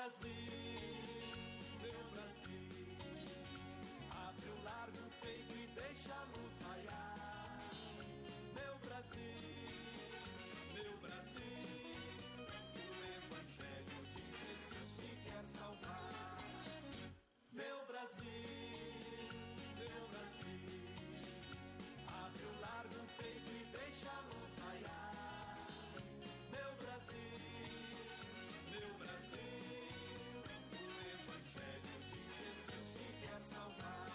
Brasil, meu Brasil, abre o largo peito e deixa a luz raiar. Meu Brasil, meu Brasil, o Evangelho de Jesus te quer salvar. Meu Brasil, abre o largo peito e deixa a luz raiar. Meu Brasil, o Evangelho de Jesus te quer salvar.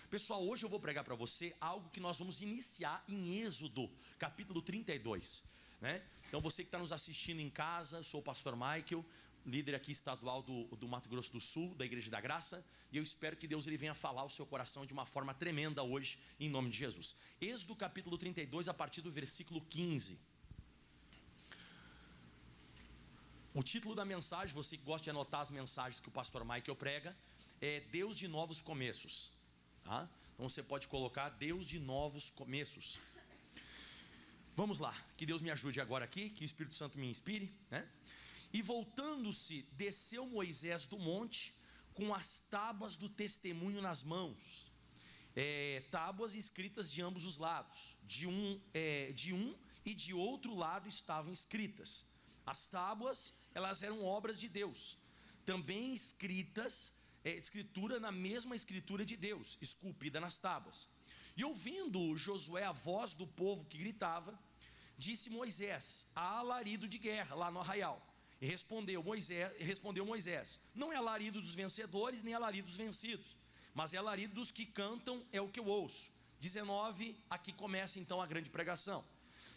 Pessoal, hoje eu vou pregar para você algo que nós vamos iniciar em Êxodo, capítulo 32, né? Então você que está nos assistindo em casa, sou o pastor Michael, líder aqui estadual do Mato Grosso do Sul, da Igreja da Graça, e eu espero que Deus ele venha falar ao seu coração de uma forma tremenda hoje, em nome de Jesus. Êxodo capítulo 32, a partir do versículo 15. O título da mensagem, você que gosta de anotar as mensagens que o pastor Michael prega, é Deus de Novos Começos, tá? Então você pode colocar Deus de Novos Começos. Vamos lá, que Deus me ajude agora aqui, que o Espírito Santo me inspire, né? E voltando-se, desceu Moisés do monte com as tábuas do testemunho nas mãos, tábuas escritas de ambos os lados, de um e de outro lado estavam escritas. As tábuas, elas eram obras de Deus, também escritura na mesma escritura de Deus, esculpida nas tábuas. E ouvindo Josué a voz do povo que gritava, disse Moisés: há alarido de guerra lá no arraial. E respondeu Moisés: não é alarido dos vencedores, nem alarido dos vencidos, mas é alarido dos que cantam, é o que eu ouço. 19, aqui começa então a grande pregação.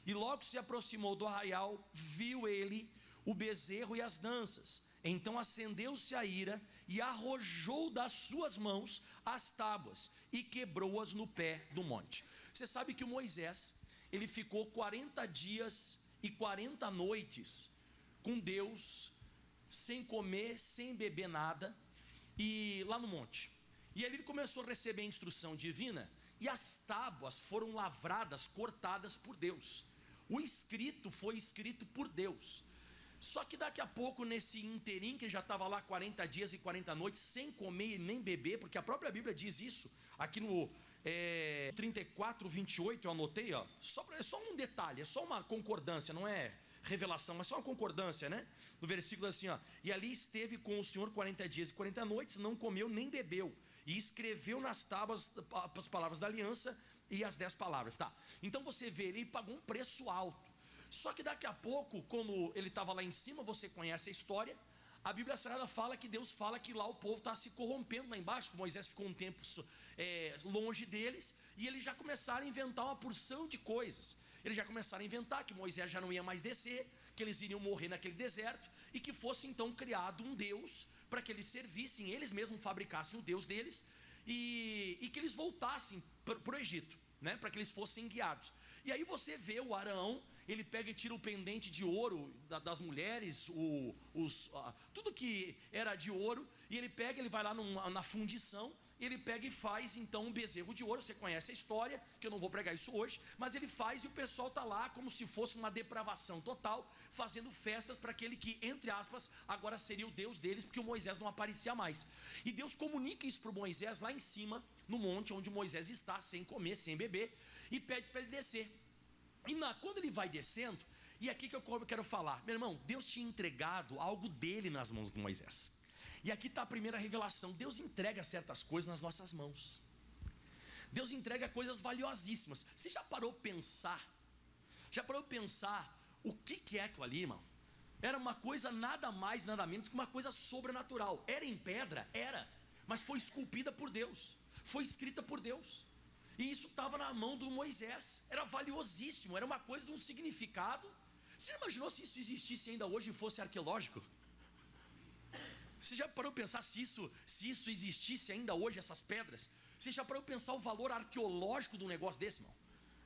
E logo se aproximou do arraial, viu ele o bezerro e as danças. Então acendeu-se a ira e arrojou das suas mãos as tábuas e quebrou-as no pé do monte. Você sabe que o Moisés, ele ficou 40 dias e 40 noites com Deus, sem comer, sem beber nada, e lá no monte. E aí ele começou a receber a instrução divina, e as tábuas foram lavradas, cortadas por Deus. O escrito foi escrito por Deus. Só que daqui a pouco, nesse interim, que ele já estava lá 40 dias e 40 noites, sem comer e nem beber, porque a própria Bíblia diz isso, aqui no 34, 28, eu anotei, ó, é só um detalhe, é só uma concordância, não é revelação, mas só uma concordância, né? No versículo assim, ó: e ali esteve com o Senhor 40 dias e 40 noites, não comeu nem bebeu, e escreveu nas tábuas as palavras da aliança e as 10 palavras, tá? Então você vê, ele pagou um preço alto. Só que daqui a pouco, quando ele estava lá em cima, você conhece a história, a Bíblia Sagrada fala que Deus fala que lá o povo está se corrompendo lá embaixo, que Moisés ficou um tempo longe deles, e eles já começaram a inventar uma porção de coisas. Eles já começaram a inventar que Moisés já não ia mais descer, que eles iriam morrer naquele deserto, e que fosse então criado um Deus para que eles servissem, eles mesmos fabricassem o Deus deles, e que eles voltassem para o Egito, né? Para que eles fossem guiados. E aí você vê o Arão, ele pega e tira o pendente de ouro das mulheres, tudo que era de ouro, e ele pega, ele vai lá na fundição, ele pega e faz então um bezerro de ouro. Você conhece a história, que eu não vou pregar isso hoje, mas ele faz, e o pessoal está lá como se fosse uma depravação total, fazendo festas para aquele que, entre aspas, agora seria o Deus deles, porque o Moisés não aparecia mais. E Deus comunica isso para o Moisés lá em cima, no monte onde Moisés está, sem comer, sem beber, e pede para ele descer. E quando ele vai descendo, e aqui que eu quero falar, meu irmão, Deus tinha entregado algo dele nas mãos de Moisés. E aqui está a primeira revelação: Deus entrega certas coisas nas nossas mãos. Deus entrega coisas valiosíssimas. Você já parou para pensar? O que é aquilo ali, irmão? Era uma coisa nada mais, nada menos que uma coisa sobrenatural. Era em pedra? Era. Mas foi esculpida por Deus, foi escrita por Deus. E isso estava na mão do Moisés. Era valiosíssimo, era uma coisa de um significado. Você já imaginou se isso existisse ainda hoje e fosse arqueológico? Você já parou para pensar se isso existisse ainda hoje, essas pedras? Você já parou para pensar o valor arqueológico de um negócio desse, irmão?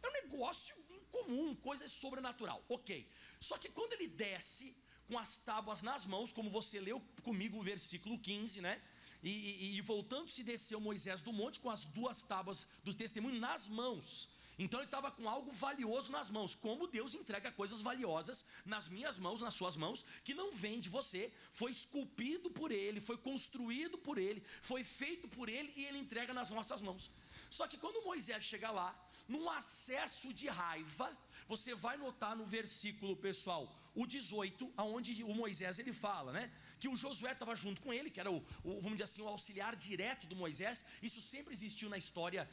É um negócio incomum, coisa sobrenatural, ok. Só que quando ele desce com as tábuas nas mãos, como você leu comigo o versículo 15, né? E voltando-se, desceu Moisés do monte com as 2 tábuas do testemunho nas mãos. Então ele estava com algo valioso nas mãos. Como Deus entrega coisas valiosas nas minhas mãos, nas suas mãos, que não vem de você, foi esculpido por Ele, foi construído por Ele, foi feito por Ele e Ele entrega nas nossas mãos. Só que quando Moisés chega lá, num acesso de raiva, você vai notar no versículo, pessoal, o 18, aonde o Moisés ele fala, né? Que o Josué estava junto com ele, que era vamos dizer assim, o auxiliar direto do Moisés. Isso sempre existiu na história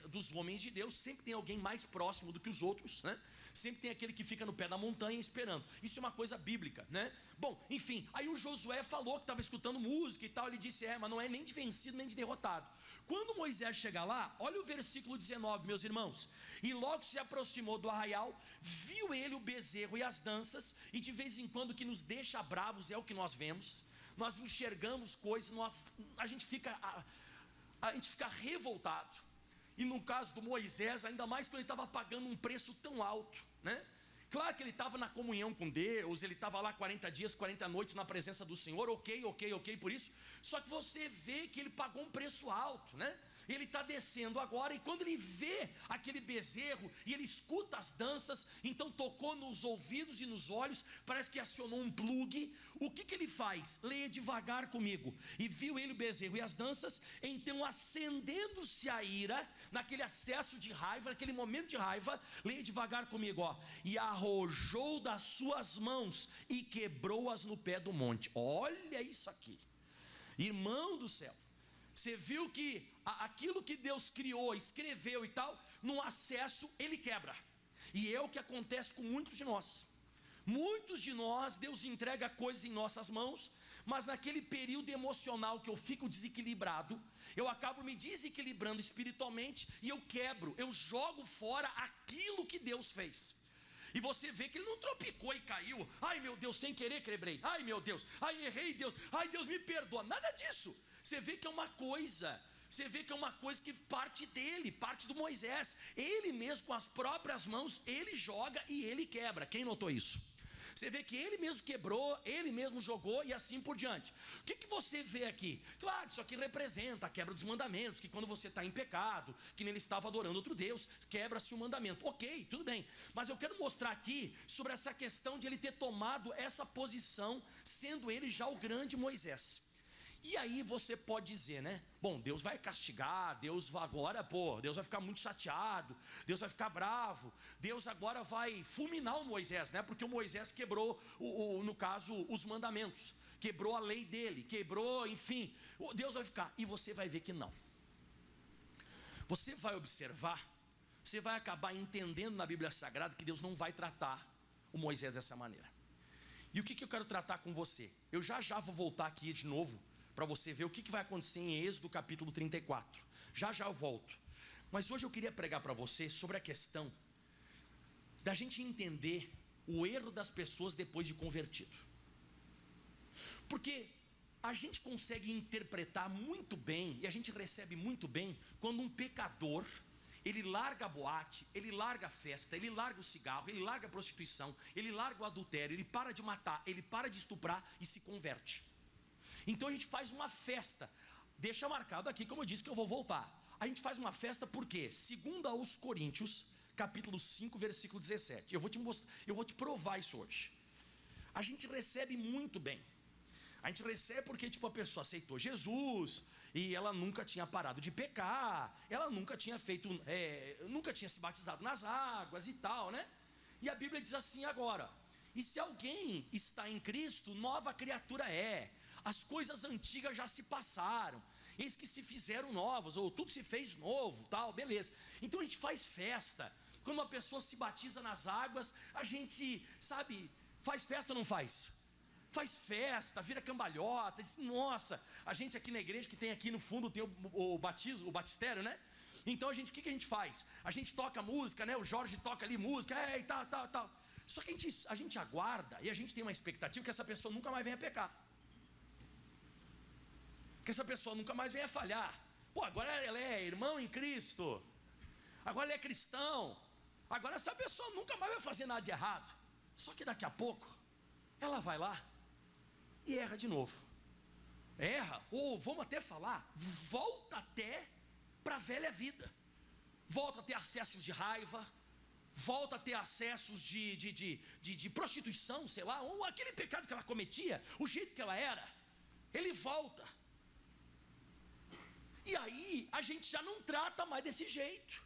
dos homens de Deus. Sempre tem alguém mais próximo do que os outros, né? Sempre tem aquele que fica no pé da montanha esperando. Isso é uma coisa bíblica, né? Bom, enfim, aí o Josué falou que estava escutando música e tal. Ele disse, mas não é nem de vencido nem de derrotado. Quando Moisés chega lá, olha o versículo 19, meus irmãos. E logo se aproximou do arraial, viu ele o bezerro e as danças, e de vez em quando o que nos deixa bravos é o que nós vemos. Nós enxergamos coisas, a gente fica revoltado. E no caso do Moisés, ainda mais quando ele estava pagando um preço tão alto, né? Claro que ele estava na comunhão com Deus, ele estava lá 40 dias, 40 noites na presença do Senhor, ok por isso. Só que você vê que ele pagou um preço alto, né? Ele está descendo agora, e quando ele vê aquele bezerro, e ele escuta as danças, então tocou nos ouvidos e nos olhos, parece que acionou um plug. O que ele faz? Leia devagar comigo. E viu ele o bezerro e as danças, então acendendo-se a ira, naquele acesso de raiva, naquele momento de raiva, leia devagar comigo, ó. E arrojou das suas mãos, e quebrou-as no pé do monte. Olha isso aqui, irmão do céu. Você viu que aquilo que Deus criou, escreveu e tal, no acesso ele quebra. E é o que acontece com muitos de nós. Muitos de nós, Deus entrega coisas em nossas mãos, mas naquele período emocional que eu fico desequilibrado, eu acabo me desequilibrando espiritualmente e eu quebro, eu jogo fora aquilo que Deus fez. E você vê que ele não tropicou e caiu. Ai meu Deus, sem querer quebrei. Ai meu Deus, ai errei Deus. Ai Deus me perdoa. Nada disso. Você vê que é uma coisa que parte dele, parte do Moisés. Ele mesmo com as próprias mãos, ele joga e ele quebra. Quem notou isso? Você vê que ele mesmo quebrou, ele mesmo jogou e assim por diante. O que você vê aqui? Claro, isso aqui representa a quebra dos mandamentos, que quando você está em pecado, que nele estava adorando outro Deus, quebra-se o mandamento. Ok, tudo bem, mas eu quero mostrar aqui sobre essa questão de ele ter tomado essa posição, sendo ele já o grande Moisés. E aí você pode dizer, né? Bom, Deus vai castigar, Deus vai ficar muito chateado, Deus vai ficar bravo, Deus agora vai fulminar o Moisés, né? Porque o Moisés quebrou, no caso, os mandamentos, quebrou a lei dele, quebrou, enfim, Deus vai ficar. E você vai ver que não. Você vai observar, você vai acabar entendendo na Bíblia Sagrada que Deus não vai tratar o Moisés dessa maneira. E o que eu quero tratar com você? Eu já vou voltar aqui de novo, para você ver o que vai acontecer em Êxodo capítulo 34. Já eu volto. Mas hoje eu queria pregar para você sobre a questão da gente entender o erro das pessoas depois de convertido. Porque a gente consegue interpretar muito bem, e a gente recebe muito bem, quando um pecador, ele larga a boate, ele larga a festa, ele larga o cigarro, ele larga a prostituição, ele larga o adultério, ele para de matar, ele para de estuprar e se converte. Então a gente faz uma festa. Deixa marcado aqui, como eu disse, que eu vou voltar. A gente faz uma festa porque, segundo aos Coríntios, capítulo 5, versículo 17. Eu vou te provar isso hoje. A gente recebe muito bem. A gente recebe porque a pessoa aceitou Jesus, e ela nunca tinha parado de pecar, ela nunca tinha nunca tinha se batizado nas águas e tal, né? E a Bíblia diz assim agora: e se alguém está em Cristo, nova criatura é. As coisas antigas já se passaram, eis que se fizeram novas, ou tudo se fez novo, tal, beleza. Então a gente faz festa. Quando uma pessoa se batiza nas águas, a gente, faz festa ou não faz? Faz festa, vira cambalhota, diz, nossa, a gente aqui na igreja, que tem aqui no fundo, tem o batistério, né? Então o que a gente faz? A gente toca música, né? O Jorge toca ali música, e tal. Só que a gente aguarda, e a gente tem uma expectativa que essa pessoa nunca mais venha pecar, que essa pessoa nunca mais venha falhar. Agora ela é irmão em Cristo, agora ele é cristão, agora essa pessoa nunca mais vai fazer nada de errado. Só que daqui a pouco ela vai lá e erra de novo. Erra, ou vamos até falar, volta até para a velha vida. volta a ter acessos de raiva, volta a ter acessos de prostituição, sei lá, ou aquele pecado que ela cometia, o jeito que ela era, ele volta. E aí a gente já não trata mais desse jeito,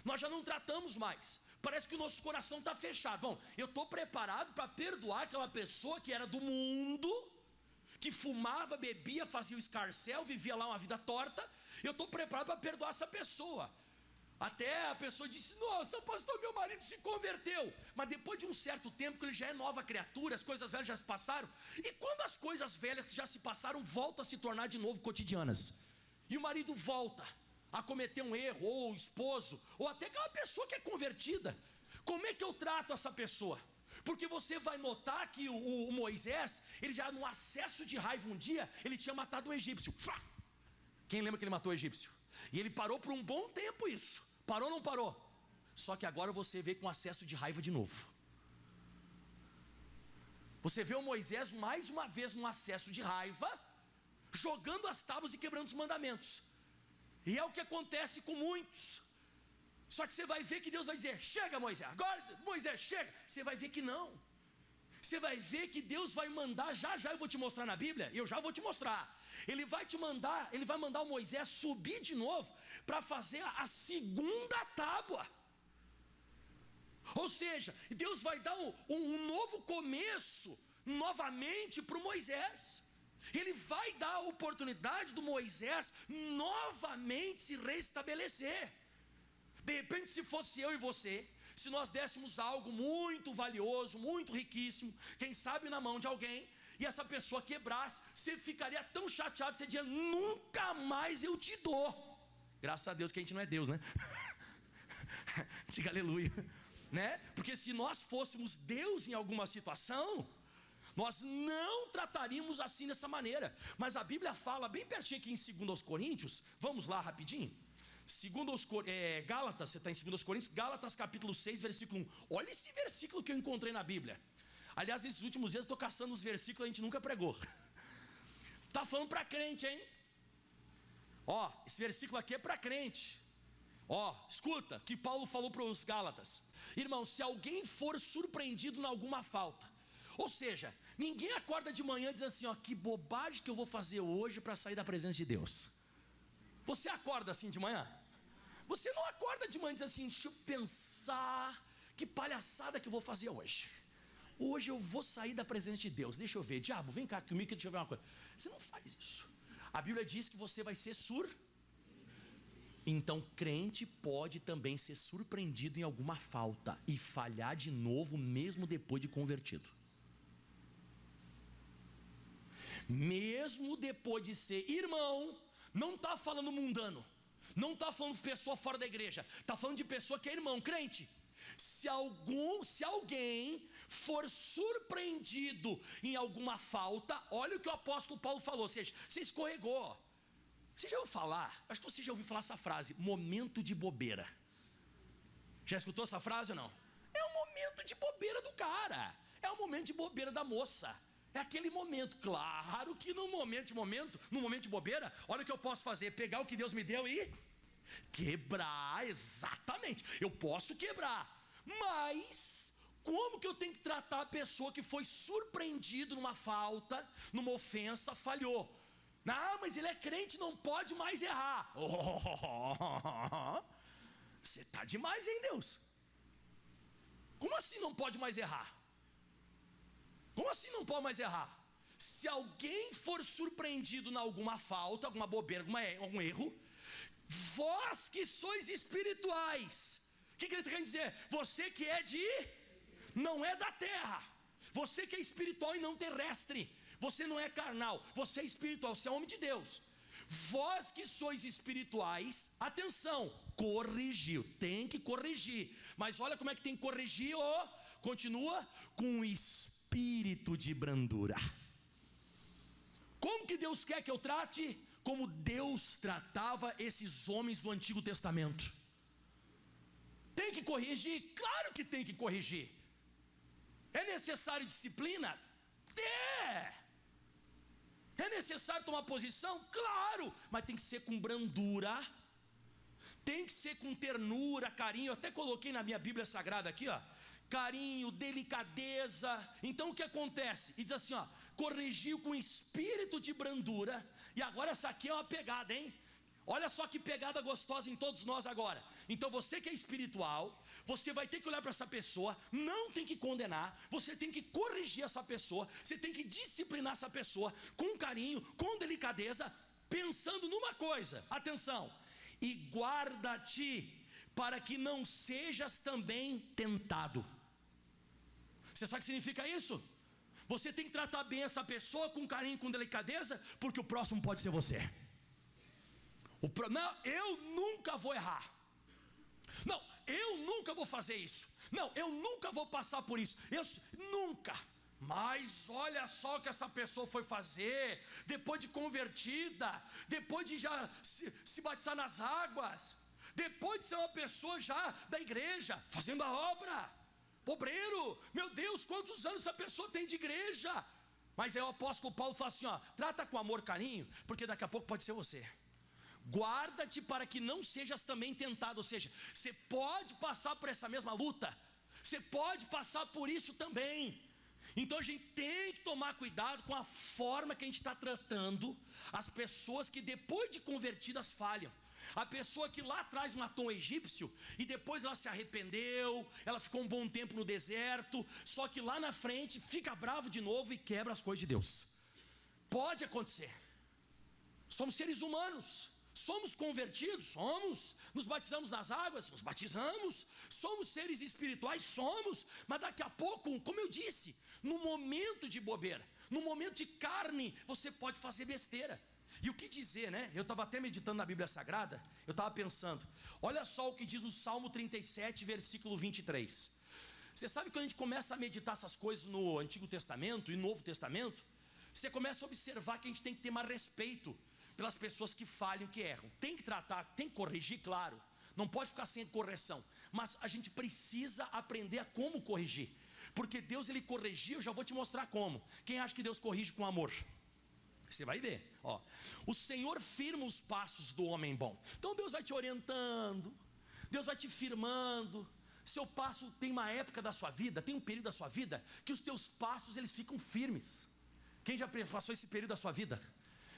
nós já não tratamos mais, parece que o nosso coração está fechado. Bom, eu estou preparado para perdoar aquela pessoa que era do mundo, que fumava, bebia, fazia o escarcéu, vivia lá uma vida torta. Eu estou preparado para perdoar essa pessoa. Até a pessoa disse: nossa, pastor, meu marido se converteu. Mas depois de um certo tempo, que ele já é nova criatura, as coisas velhas já se passaram. E quando as coisas velhas que já se passaram voltam a se tornar de novo cotidianas, e o marido volta a cometer um erro, ou o esposo, ou até aquela pessoa que é convertida, como é que eu trato essa pessoa? Porque você vai notar que o Moisés, ele já no acesso de raiva um dia, ele tinha matado um egípcio. Quem lembra que ele matou o egípcio? E ele parou por um bom tempo isso. Parou ou não parou? Só que agora você vê com acesso de raiva de novo. Você vê o Moisés mais uma vez num acesso de raiva, jogando as tábuas e quebrando os mandamentos. E é o que acontece com muitos. Só que você vai ver que Deus vai dizer: chega, Moisés, agora Moisés, chega. Você vai ver que não. Você vai ver que Deus vai mandar, já eu vou te mostrar na Bíblia, eu já vou te mostrar. Ele vai mandar o Moisés subir de novo para fazer a segunda tábua. Ou seja, Deus vai dar um novo começo novamente para o Moisés. Ele vai dar a oportunidade do Moisés novamente se restabelecer. De repente, se fosse eu e você, se nós dessemos algo muito valioso, muito riquíssimo, quem sabe na mão de alguém, e essa pessoa quebrasse, você ficaria tão chateado, você diria: nunca mais eu te dou. Graças a Deus que a gente não é Deus, né? Diga aleluia, né? Porque se nós fôssemos Deus em alguma situação, nós não trataríamos assim dessa maneira. Mas a Bíblia fala bem pertinho aqui em 2 Coríntios, vamos lá rapidinho. Gálatas, você está em 2 Coríntios, Gálatas capítulo 6, versículo 1. Olha esse versículo que eu encontrei na Bíblia. Aliás, nesses últimos dias eu estou caçando os versículos que a gente nunca pregou. Está falando para crente, hein? Ó, esse versículo aqui é para crente. Ó, escuta, que Paulo falou para os Gálatas: irmão, se alguém for surpreendido em alguma falta, ou seja, ninguém acorda de manhã e diz assim: ó, que bobagem que eu vou fazer hoje para sair da presença de Deus. Você acorda assim de manhã? Você não acorda de manhã e diz assim: deixa eu pensar, que palhaçada que eu vou fazer hoje. Hoje eu vou sair da presença de Deus. Deixa eu ver, diabo, vem cá comigo que deixa eu ver uma coisa. Você não faz isso. A Bíblia diz que você vai ser Então crente pode também ser surpreendido em alguma falta e falhar de novo mesmo depois de convertido. Mesmo depois de ser irmão. Não está falando mundano, não está falando pessoa fora da igreja, está falando de pessoa que é irmão, crente. Se alguém for surpreendido em alguma falta, olha o que o apóstolo Paulo falou, ou seja, você escorregou. Você já ouviu falar, acho que você já ouviu falar essa frase: momento de bobeira. Já escutou essa frase ou não? É o momento de bobeira do cara, é o momento de bobeira da moça. É aquele momento, claro que no momento de bobeira, olha o que eu posso fazer: pegar o que Deus me deu e quebrar, exatamente, eu posso quebrar. Mas, como que eu tenho que tratar a pessoa que foi surpreendido numa falta, numa ofensa, falhou? Ah, mas ele é crente, não pode mais errar. Você está demais, hein, Deus? Como assim não pode mais errar? Como assim não pode mais errar? Se alguém for surpreendido em alguma falta, alguma bobeira, algum erro, vós que sois espirituais, o que ele está querendo dizer? Você que não é da terra, você que é espiritual e não terrestre, você não é carnal, você é espiritual, você é homem de Deus. Vós que sois espirituais, atenção, corrigiu, tem que corrigir, mas olha como é que tem que corrigir, continua com o espírito de brandura. Como que Deus quer que eu trate? Como Deus tratava esses homens do Antigo Testamento. Tem que corrigir? Claro que tem que corrigir. É necessário disciplina? É necessário tomar posição? Claro, mas tem que ser com brandura, tem que ser com ternura, carinho. Eu até coloquei na minha Bíblia Sagrada aqui, ó, carinho, delicadeza. Então o que acontece? E diz assim, ó, corrigiu com espírito de brandura. E agora essa aqui é uma pegada, hein? Olha só que pegada gostosa em todos nós agora. Então você que é espiritual, você vai ter que olhar para essa pessoa, não tem que condenar, você tem que corrigir essa pessoa, você tem que disciplinar essa pessoa com carinho, com delicadeza, pensando numa coisa, atenção, e guarda-te para que não sejas também tentado. Você sabe o que significa isso? Você tem que tratar bem essa pessoa com carinho, com delicadeza, porque o próximo pode ser você. Não, eu nunca vou errar. Não, eu nunca vou fazer isso. Não, eu nunca vou passar por isso. Nunca. Mas olha só o que essa pessoa foi fazer, depois de convertida, depois de já se batizar nas águas, depois de ser uma pessoa já da igreja, fazendo a obra, obreiro. Meu Deus, quantos anos essa pessoa tem de igreja? Mas aí o apóstolo Paulo fala assim, ó, trata com amor, carinho, porque daqui a pouco pode ser você. Guarda-te para que não sejas também tentado. Ou seja, você pode passar por essa mesma luta, você pode passar por isso também. Então a gente tem que tomar cuidado com a forma que a gente está tratando as pessoas que depois de convertidas falham. A pessoa que lá atrás matou um egípcio e depois ela se arrependeu, ela ficou um bom tempo no deserto, só que lá na frente fica bravo de novo e quebra as coisas de Deus. Pode acontecer. Somos seres humanos. Somos convertidos? Somos. Nos batizamos nas águas? Nos batizamos. Somos seres espirituais? Somos. Mas daqui a pouco, como eu disse, no momento de bobeira, no momento de carne, você pode fazer besteira. E o que dizer, né? Eu estava até meditando na Bíblia Sagrada, eu estava pensando, olha só o que diz o Salmo 37, versículo 23. Você sabe que quando a gente começa a meditar essas coisas no Antigo Testamento e Novo Testamento, você começa a observar que a gente tem que ter mais respeito pelas pessoas que falham, que erram. Tem que tratar, tem que corrigir, claro. Não pode ficar sem correção. Mas a gente precisa aprender a como corrigir. Porque Deus, Ele corrigiu, eu já vou te mostrar como. Quem acha que Deus corrige com amor? Você vai ver, ó. O Senhor firma os passos do homem bom. Então Deus vai te orientando, Deus vai te firmando. Seu passo tem uma época da sua vida, tem um período da sua vida, que os teus passos, eles ficam firmes. Quem já passou esse período da sua vida?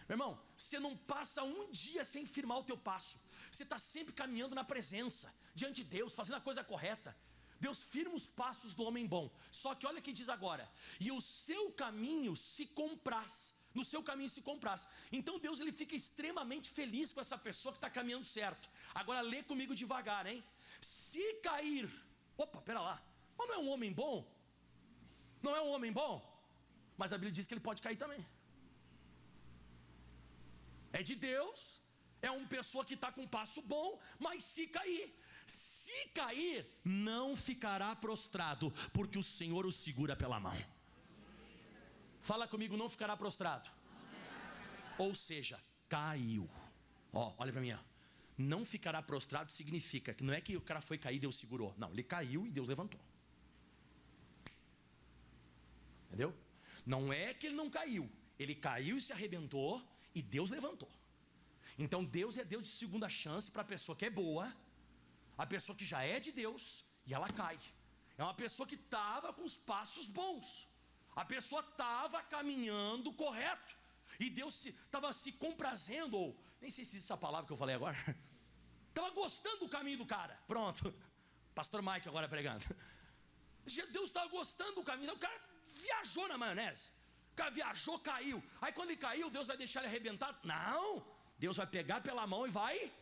Meu irmão, você não passa um dia sem firmar o teu passo. Você está sempre caminhando na presença, diante de Deus, fazendo a coisa correta. Deus firma os passos do homem bom. Só que olha o que diz agora: e o seu caminho se compraz. No seu caminho se compraz. Então Deus, ele fica extremamente feliz com essa pessoa que está caminhando certo. Agora lê comigo devagar, hein? Se cair, opa, pera lá, mas não é um homem bom? Não é um homem bom? Mas a Bíblia diz que ele pode cair também. É de Deus, é uma pessoa que está com um passo bom, mas se cair, não ficará prostrado, porque o Senhor o segura pela mão. Fala comigo, não ficará prostrado. Ou seja, caiu. Ó, olha para mim, ó. Não ficará prostrado significa que não é que o cara foi cair e Deus segurou. Não, ele caiu e Deus levantou. Entendeu? Não é que ele não caiu. Ele caiu e se arrebentou e Deus levantou. Então Deus é Deus de segunda chance para a pessoa que é boa, a pessoa que já é de Deus e ela cai. É uma pessoa que estava com os passos bons. A pessoa estava caminhando correto. E Deus estava se comprazendo, ou nem sei se existe essa palavra que eu falei agora. Estava gostando do caminho do cara. Pronto. Pastor Mike agora pregando. Deus estava gostando do caminho. O cara viajou na maionese. O cara viajou, caiu. Aí quando ele caiu, Deus vai deixar ele arrebentado? Não. Deus vai pegar pela mão e vai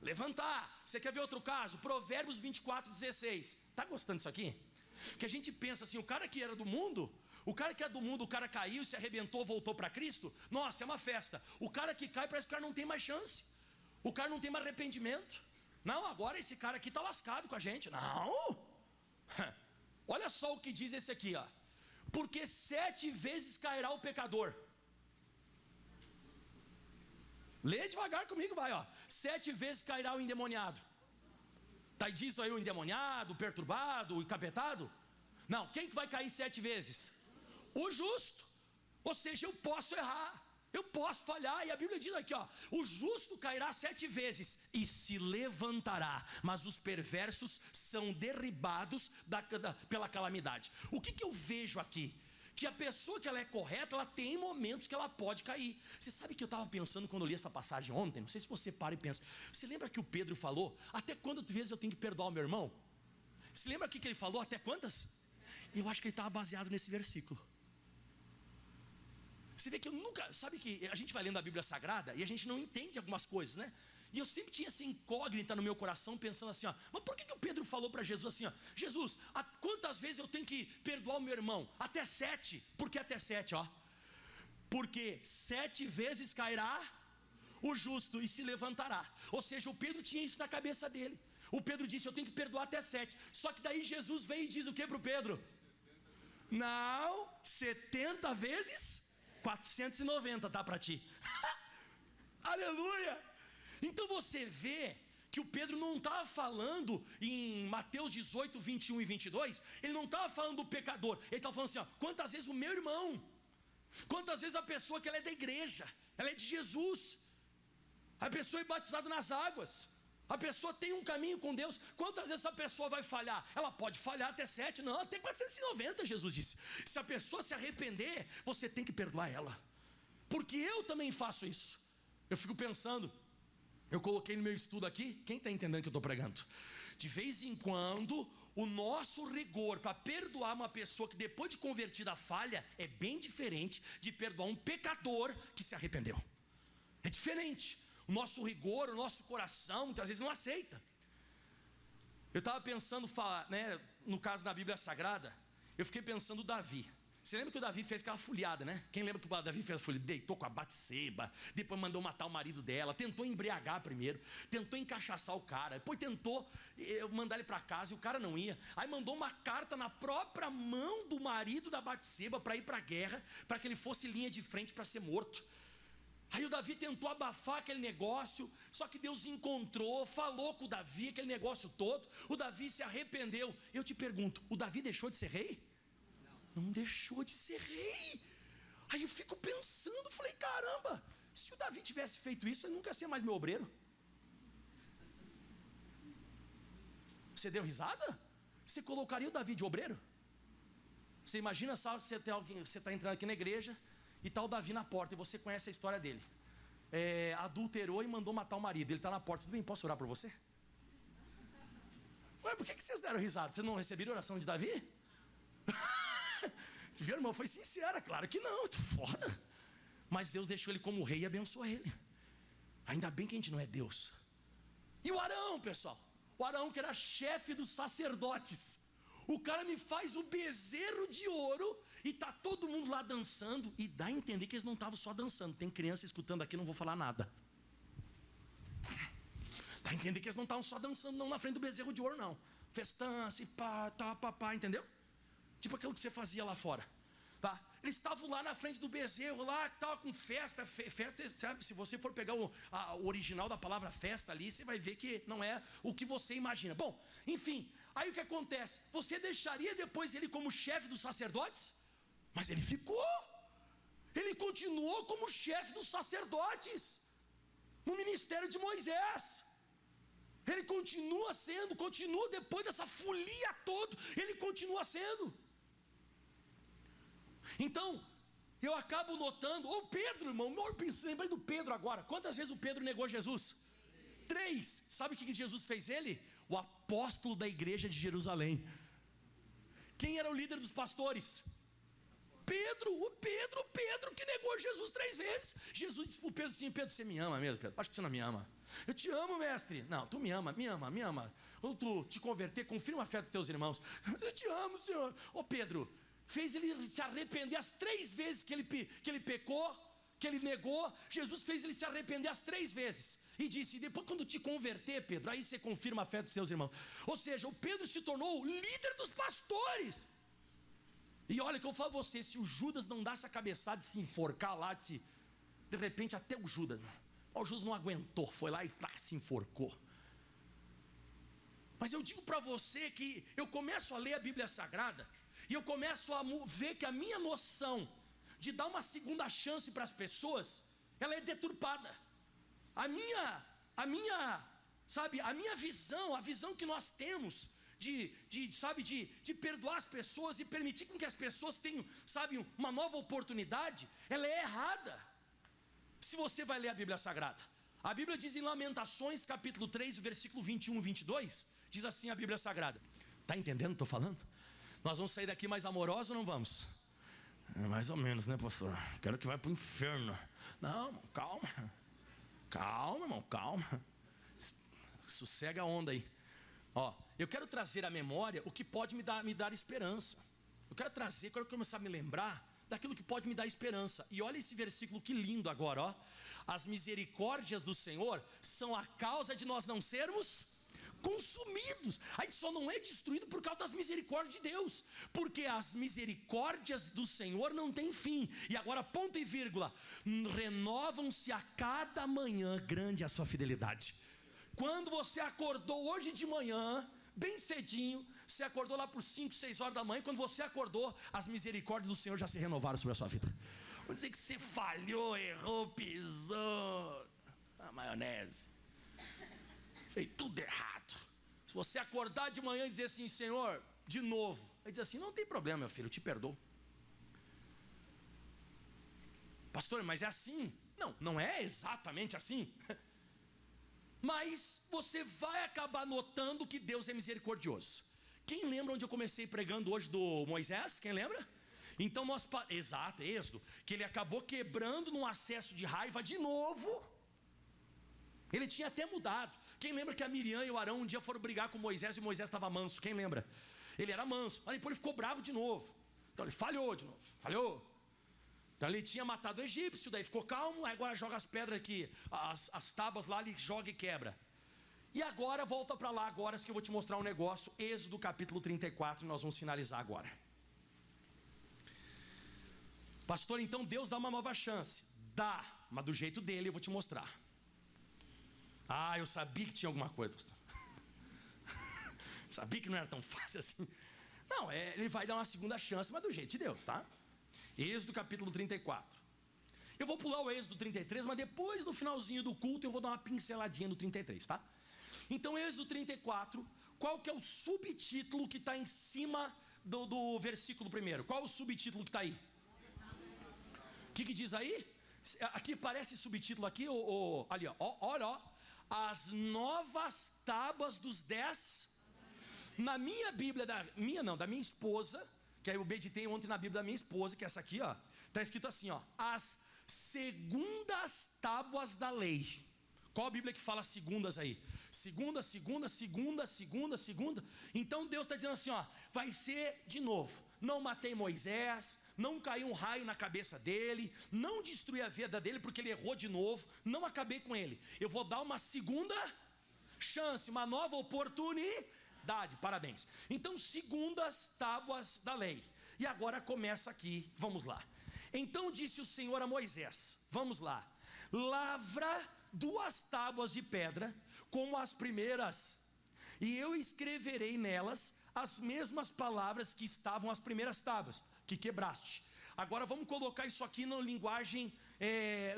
levantar. Você quer ver outro caso? Provérbios 24:16. Está gostando disso aqui? Que a gente pensa assim, o cara que era do mundo, o cara que é do mundo, o cara caiu, se arrebentou, voltou para Cristo. Nossa, é uma festa. O cara que cai, parece que o cara não tem mais chance. O cara não tem mais arrependimento. Não, agora esse cara aqui está lascado com a gente. Não. Olha só o que diz esse aqui, ó. Porque 7 vezes cairá o pecador. Lê devagar comigo, vai, ó. 7 vezes cairá o endemoniado. Está disso aí o endemoniado, o perturbado, o encapetado? Não, quem que vai cair 7 vezes? O justo. Ou seja, eu posso errar. Eu posso falhar, e a Bíblia diz aqui, ó, o justo cairá 7 vezes e se levantará, mas os perversos são derribados pela calamidade. O que eu vejo aqui? Que a pessoa que ela é correta, ela tem momentos que ela pode cair. Você sabe que eu estava pensando quando eu li essa passagem ontem? Não sei se você para e pensa. Você lembra que o Pedro falou, até quantas vezes eu tenho que perdoar o meu irmão? Você lembra que ele falou, até quantas? Eu acho que ele estava baseado nesse versículo. Você vê que eu nunca, sabe que a gente vai lendo a Bíblia Sagrada e a gente não entende algumas coisas, né? E eu sempre tinha essa incógnita no meu coração, pensando assim, ó, mas por que o Pedro falou para Jesus assim, ó, Jesus, quantas vezes eu tenho que perdoar o meu irmão? Até 7, por que até 7, ó? Porque 7 vezes cairá o justo e se levantará. Ou seja, o Pedro tinha isso na cabeça dele. O Pedro disse, eu tenho que perdoar até 7. Só que daí Jesus vem e diz o que para o Pedro? Não, 70 vezes 490 tá para ti. Aleluia! Então você vê que o Pedro não estava falando em Mateus 18, 21 e 22, ele não estava falando do pecador, ele estava falando assim, ó, quantas vezes o meu irmão, quantas vezes a pessoa que ela é da igreja, ela é de Jesus, a pessoa é batizada nas águas, a pessoa tem um caminho com Deus, quantas vezes essa pessoa vai falhar? Ela pode falhar até 7, não, até 490, Jesus disse. Se a pessoa se arrepender, você tem que perdoar ela, porque eu também faço isso. Eu fico pensando, eu coloquei no meu estudo aqui, quem está entendendo que eu estou pregando? De vez em quando, o nosso rigor para perdoar uma pessoa que depois de convertida falha, é bem diferente de perdoar um pecador que se arrependeu. É diferente. O nosso rigor, o nosso coração, muitas vezes não aceita. Eu estava pensando, né, no caso da Bíblia Sagrada, eu fiquei pensando Davi. Você lembra que o Davi fez aquela fulhada, né? Quem lembra que o Davi fez a fulhada? Deitou com a Batseba, depois mandou matar o marido dela, tentou embriagar primeiro, tentou encaixaçar o cara, depois tentou mandar ele para casa e o cara não ia. Aí mandou uma carta na própria mão do marido da Batseba para ir para a guerra, para que ele fosse linha de frente para ser morto. Aí o Davi tentou abafar aquele negócio, só que Deus encontrou, falou com o Davi aquele negócio todo, o Davi se arrependeu. Eu te pergunto, o Davi deixou de ser rei? Não deixou de ser rei. Aí eu fico pensando, falei, caramba, se o Davi tivesse feito isso, ele nunca ia ser mais meu obreiro. Você deu risada? Você colocaria o Davi de obreiro? Você imagina só, você está entrando aqui na igreja e está o Davi na porta, e você conhece a história dele. Adulterou e mandou matar o marido, ele está na porta, tudo bem, posso orar por você? Ué, por que vocês deram risada? Vocês não receberam a oração de Davi? Viu, irmão? Foi sincera, claro que não, tô fora. Mas Deus deixou ele como rei e abençoou ele. Ainda bem que a gente não é Deus. E o Arão, pessoal, o Arão que era chefe dos sacerdotes, o cara me faz o bezerro de ouro e tá todo mundo lá dançando, e dá a entender que eles não estavam só dançando. Tem criança escutando aqui, não vou falar nada. Dá a entender que eles não estavam só dançando não na frente do bezerro de ouro, não. Festança, pá, tá, papá, entendeu? Tipo aquilo que você fazia lá fora, tá? Eles estavam lá na frente do bezerro, lá, estava com festa, sabe? Se você for pegar o original da palavra festa ali, você vai ver que não é o que você imagina. Bom, enfim, aí o que acontece? Você deixaria depois ele como chefe dos sacerdotes? Mas ele ficou. Ele continuou como chefe dos sacerdotes no ministério de Moisés. Ele continua sendo, continua depois dessa folia toda, ele continua sendo. Então, eu acabo notando, o Pedro, irmão, lembrei do Pedro agora. Quantas vezes o Pedro negou Jesus? 3. Sabe o que Jesus fez ele? O apóstolo da igreja de Jerusalém. Quem era o líder dos pastores? O Pedro que negou Jesus 3 vezes. Jesus disse para o Pedro assim, Pedro, você me ama mesmo, Pedro? Acho que você não me ama. Eu te amo, mestre. Não, tu me ama. Quando tu te converter, confirma a fé dos teus irmãos. Eu te amo, Senhor. Pedro, fez ele se arrepender as 3 vezes que ele pecou, que ele negou. Jesus fez ele se arrepender as 3 vezes. E disse, depois quando te converter, Pedro, aí você confirma a fé dos seus irmãos. Ou seja, o Pedro se tornou o líder dos pastores. E olha que eu falo a você, se o Judas não dá essa cabeçada de se enforcar lá, de repente até o Judas não aguentou, foi lá e se enforcou. Mas eu digo para você que eu começo a ler a Bíblia Sagrada e eu começo a ver que a minha noção de dar uma segunda chance para as pessoas, ela é deturpada. A minha visão, a visão que nós temos de perdoar as pessoas e permitir com que as pessoas tenham, uma nova oportunidade, ela é errada. Se você vai ler a Bíblia Sagrada, a Bíblia diz em Lamentações, capítulo 3, versículo 21 e 22, diz assim a Bíblia Sagrada. Está entendendo o que estou falando? Nós vamos sair daqui mais amorosos ou não vamos? Mais ou menos, né, pastor? Quero que vá para o inferno. Não, irmão, calma. Calma, irmão, calma. Sossega a onda aí. Eu quero trazer à memória o que pode me dar esperança. Quero começar a me lembrar daquilo que pode me dar esperança. E olha esse versículo que lindo agora, As misericórdias do Senhor são a causa de nós não sermos consumidos. A gente só não é destruído por causa das misericórdias de Deus, porque as misericórdias do Senhor não têm fim. E agora ponto e vírgula, renovam-se a cada manhã, grande a sua fidelidade. Quando você acordou hoje de manhã, bem cedinho, você acordou lá por 5, 6 horas da manhã, quando você acordou, as misericórdias do Senhor já se renovaram sobre a sua vida. Vou dizer que você falhou, errou, pisou a maionese, fez tudo errado. Se você acordar de manhã e dizer assim, Senhor, de novo, vai dizer assim, não tem problema, meu filho, eu te perdoo. Pastor, mas é assim? Não, não é exatamente assim. Mas você vai acabar notando que Deus é misericordioso. Quem lembra onde eu comecei pregando hoje do Moisés? Quem lembra? Então exato, Êxodo, que ele acabou quebrando num acesso de raiva de novo. Ele tinha até mudado. Quem lembra que a Miriam e o Arão um dia foram brigar com Moisés e Moisés estava manso? Quem lembra? Ele era manso, mas depois ele ficou bravo de novo. Então ele falhou de novo, falhou. Então ele tinha matado o egípcio, daí ficou calmo, aí agora joga as pedras aqui, as tábuas lá, ele joga e quebra. E agora volta para lá agora, que eu vou te mostrar um negócio, Êxodo capítulo 34, e nós vamos finalizar agora. Pastor, então Deus dá uma nova chance. Dá, mas do jeito dele eu vou te mostrar. Eu sabia que tinha alguma coisa, pastor. Sabia que não era tão fácil assim. Não, ele vai dar uma segunda chance, mas do jeito de Deus, tá? Êxodo capítulo 34. Eu vou pular o Êxodo 33, mas depois no finalzinho do culto eu vou dar uma pinceladinha no 33, tá? Então Êxodo 34, qual que é o subtítulo que está em cima do versículo primeiro? Qual é o subtítulo que está aí? O que diz aí? Aqui parece subtítulo aqui, ali, olha, as novas tábuas dos 10. Na minha Bíblia, da minha esposa, que aí eu meditei ontem na Bíblia da minha esposa, que é essa aqui, está escrito assim, as segundas tábuas da lei. Qual a Bíblia que fala segundas aí? Segunda. Então Deus está dizendo assim, vai ser de novo. Não matei Moisés, não caiu um raio na cabeça dele, não destruí a vida dele porque ele errou de novo, não acabei com ele. Eu vou dar uma segunda chance, uma nova oportunidade. Parabéns. Então, segundas tábuas da lei. E agora começa aqui, vamos lá. Então disse o Senhor a Moisés, vamos lá, lavra 2 tábuas de pedra como as primeiras, e eu escreverei nelas as mesmas palavras que estavam as primeiras tábuas que quebraste. Agora vamos colocar isso aqui na linguagem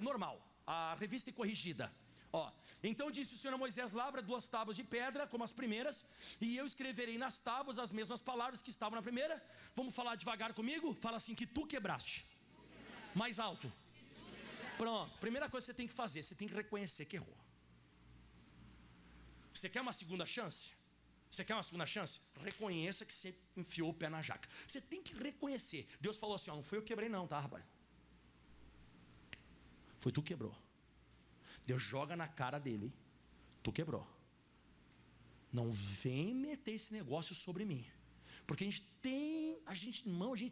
normal, a revista e corrigida. Então disse o Senhor a Moisés, lavra 2 tábuas de pedra como as primeiras, e eu escreverei nas tábuas as mesmas palavras que estavam na primeira. Vamos falar devagar comigo? Fala assim, que tu quebraste. Mais alto. Pronto, primeira coisa que você tem que fazer, você tem que reconhecer que errou. Você quer uma segunda chance? Reconheça que você enfiou o pé na jaca. Você tem que reconhecer. Deus falou assim, não foi eu que quebrei não, tá, rapaz? Foi tu que quebrou. Deus joga na cara dele, tu quebrou. Não vem meter esse negócio sobre mim. Porque a gente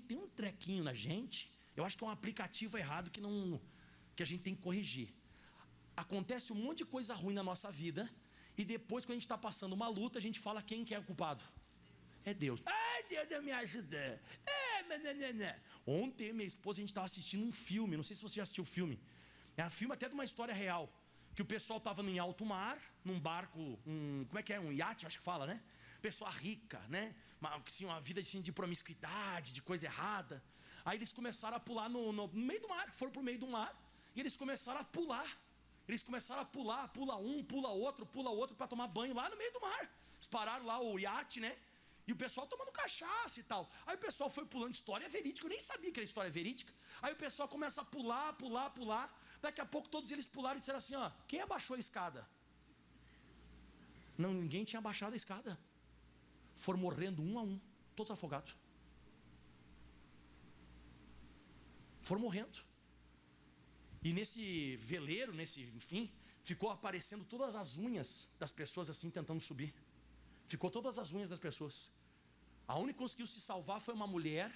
tem um trequinho na gente. Eu acho que é um aplicativo errado que a gente tem que corrigir. Acontece um monte de coisa ruim na nossa vida, e depois, quando a gente está passando uma luta, a gente fala quem que é o culpado. É Deus. Deus me ajuda. Ontem, minha esposa, a gente estava assistindo um filme, não sei se você já assistiu o filme. É um filme até de uma história real, que o pessoal estava em alto mar, num barco, um iate, acho que fala, né? Pessoa rica, né? Uma vida assim, de promiscuidade, de coisa errada. Aí eles começaram a pular no meio do mar, foram para o meio do mar, e eles começaram a pular. Eles começaram a pular, pula um, pula outro para tomar banho lá no meio do mar. Eles pararam lá o iate, né? E o pessoal tomando cachaça e tal. Aí o pessoal foi pulando, história verídica, eu nem sabia que era história verídica. Aí o pessoal começa a pular. Daqui a pouco todos eles pularam e disseram assim, ó, quem abaixou a escada? Não, ninguém tinha abaixado a escada. Foram morrendo um a um, todos afogados. Foram morrendo. E nesse veleiro, enfim, ficou aparecendo todas as unhas das pessoas assim, tentando subir. Ficou todas as unhas das pessoas. A única que conseguiu se salvar foi uma mulher,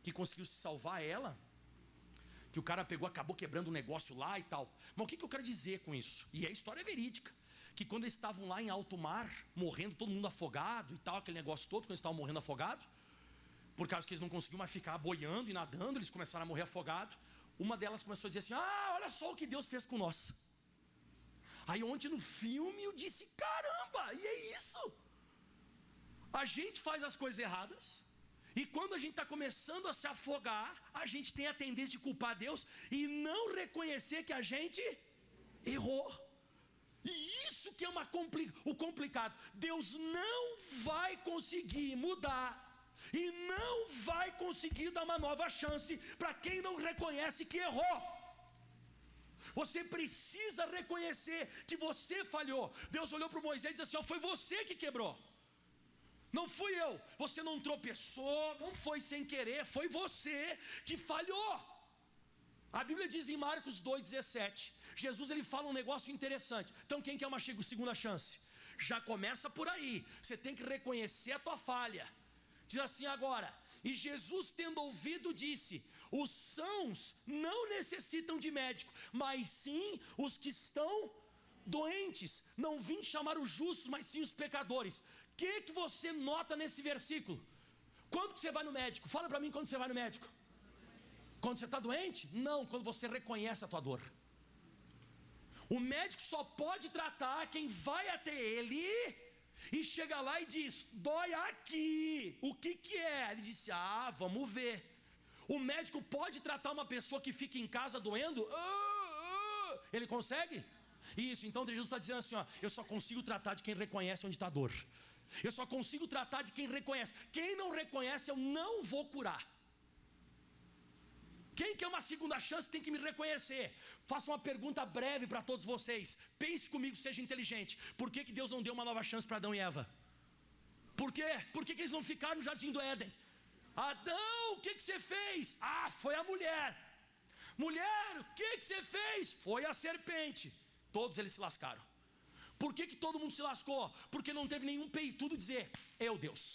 que conseguiu se salvar ela, que o cara pegou, acabou quebrando um negócio lá e tal. Mas o que eu quero dizer com isso? E a história é verídica. Que quando eles estavam lá em alto mar, morrendo, todo mundo afogado e tal, aquele negócio todo, quando eles estavam morrendo afogados, por causa que eles não conseguiam mais ficar boiando e nadando, eles começaram a morrer afogados. Uma delas começou a dizer assim, olha só o que Deus fez com nós. Aí ontem no filme eu disse, caramba, e é isso. A gente faz as coisas erradas, e quando a gente está começando a se afogar, a gente tem a tendência de culpar Deus e não reconhecer que a gente errou. E isso que é o complicado. Deus não vai conseguir mudar e não vai conseguir dar uma nova chance para quem não reconhece que errou. Você precisa reconhecer que você falhou. Deus olhou para Moisés e disse assim, foi você que quebrou, não fui eu. Você não tropeçou, não foi sem querer, foi você que falhou. A Bíblia diz em Marcos 2,17, Jesus ele fala um negócio interessante. Então quem quer uma segunda chance? Já começa por aí, você tem que reconhecer a tua falha. Diz assim agora, e Jesus tendo ouvido disse, os sãos não necessitam de médico, mas sim os que estão doentes. Não vim chamar os justos, mas sim os pecadores. O que você nota nesse versículo? Quando que você vai no médico? Fala para mim quando você vai no médico. Quando você está doente? Não, quando você reconhece a tua dor. O médico só pode tratar quem vai até ele e chega lá e diz, dói aqui, o que é? Ele disse, vamos ver. O médico pode tratar uma pessoa que fica em casa doendo? Ele consegue? Isso, então Jesus está dizendo assim, eu só consigo tratar de quem reconhece onde está a dor. Eu só consigo tratar de quem reconhece. Quem não reconhece, eu não vou curar. Quem quer uma segunda chance tem que me reconhecer. Faça uma pergunta breve para todos vocês. Pense comigo, seja inteligente. Por que Deus não deu uma nova chance para Adão e Eva? Por quê? Por que eles não ficaram no jardim do Éden? Adão, o que você fez? Foi a mulher. Mulher, o que você fez? Foi a serpente. Todos eles se lascaram. Por que todo mundo se lascou? Porque não teve nenhum peitudo dizer, eu Deus.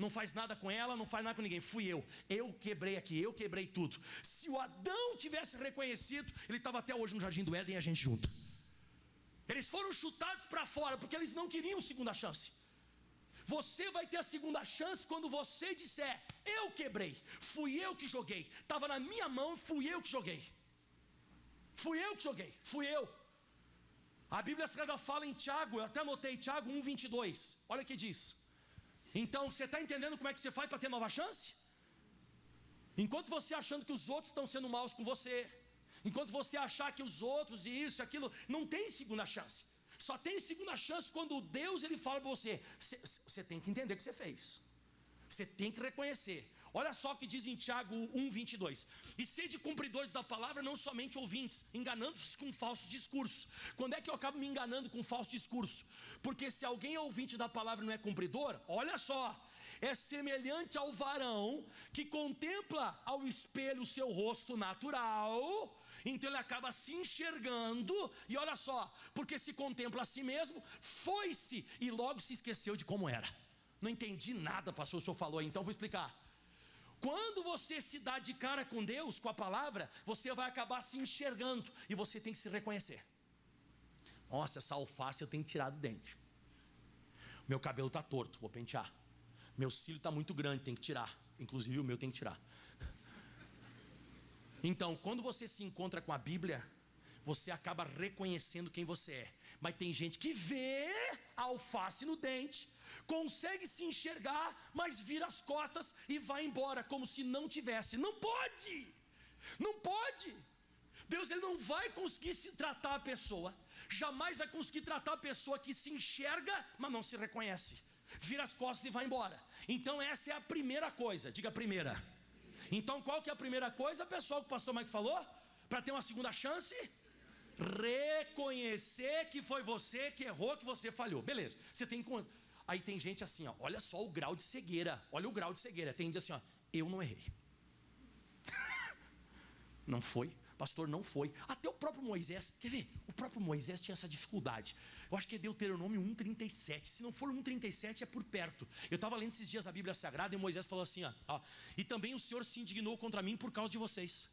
Não faz nada com ela, não faz nada com ninguém. Fui eu quebrei aqui, eu quebrei tudo. Se o Adão tivesse reconhecido, ele estava até hoje no jardim do Éden e a gente junto. Eles foram chutados para fora porque eles não queriam segunda chance. Você vai ter a segunda chance quando você disser, eu quebrei, fui eu que joguei, estava na minha mão, fui eu que joguei. Fui eu. A Bíblia Sagrada fala em Tiago, eu até anotei Tiago 1,22, olha o que diz. Então, você está entendendo como é que você faz para ter nova chance? Enquanto você achando que os outros estão sendo maus com você, enquanto você achar que os outros e isso e aquilo, não tem segunda chance. Só tem segunda chance quando Deus ele fala para você, você tem que entender o que você fez. Você tem que reconhecer. Olha só o que diz em Tiago 1,22. E sede cumpridores da palavra, não somente ouvintes, enganando-se com falsos discursos. Quando é que eu acabo me enganando com falso discurso? Porque se alguém é ouvinte da palavra e não é cumpridor, olha só, é semelhante ao varão que contempla ao espelho o seu rosto natural. Então ele acaba se enxergando, e olha só, porque se contempla a si mesmo, foi-se e logo se esqueceu de como era. Não entendi nada, pastor, o senhor falou aí, então vou explicar. Quando você se dá de cara com Deus, com a palavra, você vai acabar se enxergando e você tem que se reconhecer. Nossa, essa alface eu tenho que tirar do dente. Meu cabelo está torto, vou pentear. Meu cílio está muito grande, tem que tirar. Inclusive o meu tem que tirar. Então, quando você se encontra com a Bíblia, você acaba reconhecendo quem você é. Mas tem gente que vê a alface no dente, consegue se enxergar, mas vira as costas e vai embora, como se não tivesse. Não pode, não pode. Deus, ele não vai conseguir se tratar a pessoa, jamais vai conseguir tratar a pessoa que se enxerga, mas não se reconhece, vira as costas e vai embora. Então essa é a primeira coisa, diga primeira. Então qual que é a primeira coisa, pessoal, que o pastor Mike falou? Para ter uma segunda chance? Reconhecer que foi você que errou, que você falhou. Beleza, você tem que... Aí tem gente assim, ó, olha só o grau de cegueira, olha o grau de cegueira. Tem gente assim, ó, eu não errei. Não foi, pastor, não foi. Até o próprio Moisés, quer ver? O próprio Moisés tinha essa dificuldade. Eu acho que é Deuteronômio 1,37. Se não for 1,37 é por perto. Eu estava lendo esses dias a Bíblia Sagrada e Moisés falou assim, ó, e também o Senhor se indignou contra mim por causa de vocês.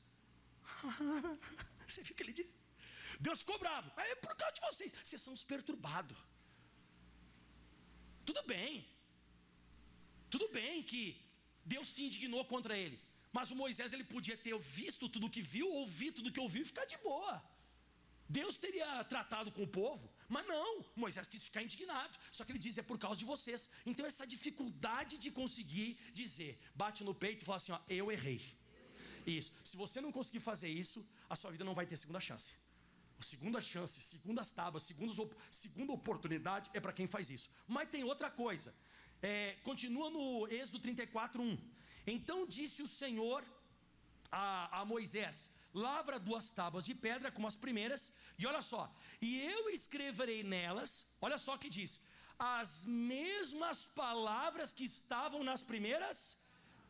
Você viu o que ele disse? Deus ficou bravo, é por causa de vocês. Vocês são os perturbados. Tudo bem que Deus se indignou contra ele, mas o Moisés, ele podia ter visto tudo o que viu, ouvido tudo o que ouviu e ficar de boa. Deus teria tratado com o povo, mas não, Moisés quis ficar indignado. Só que ele diz, é por causa de vocês. Então essa dificuldade de conseguir dizer, bate no peito e fala assim, ó, eu errei. Isso, se você não conseguir fazer isso, a sua vida não vai ter segunda chance. Segunda chance, segundas tábuas, segunda oportunidade é para quem faz isso. Mas tem outra coisa, continua no Êxodo 34:1. Então disse o Senhor a Moisés, lavra 2 tábuas de pedra como as primeiras, e olha só, e eu escreverei nelas, olha só o que diz, as mesmas palavras que estavam nas primeiras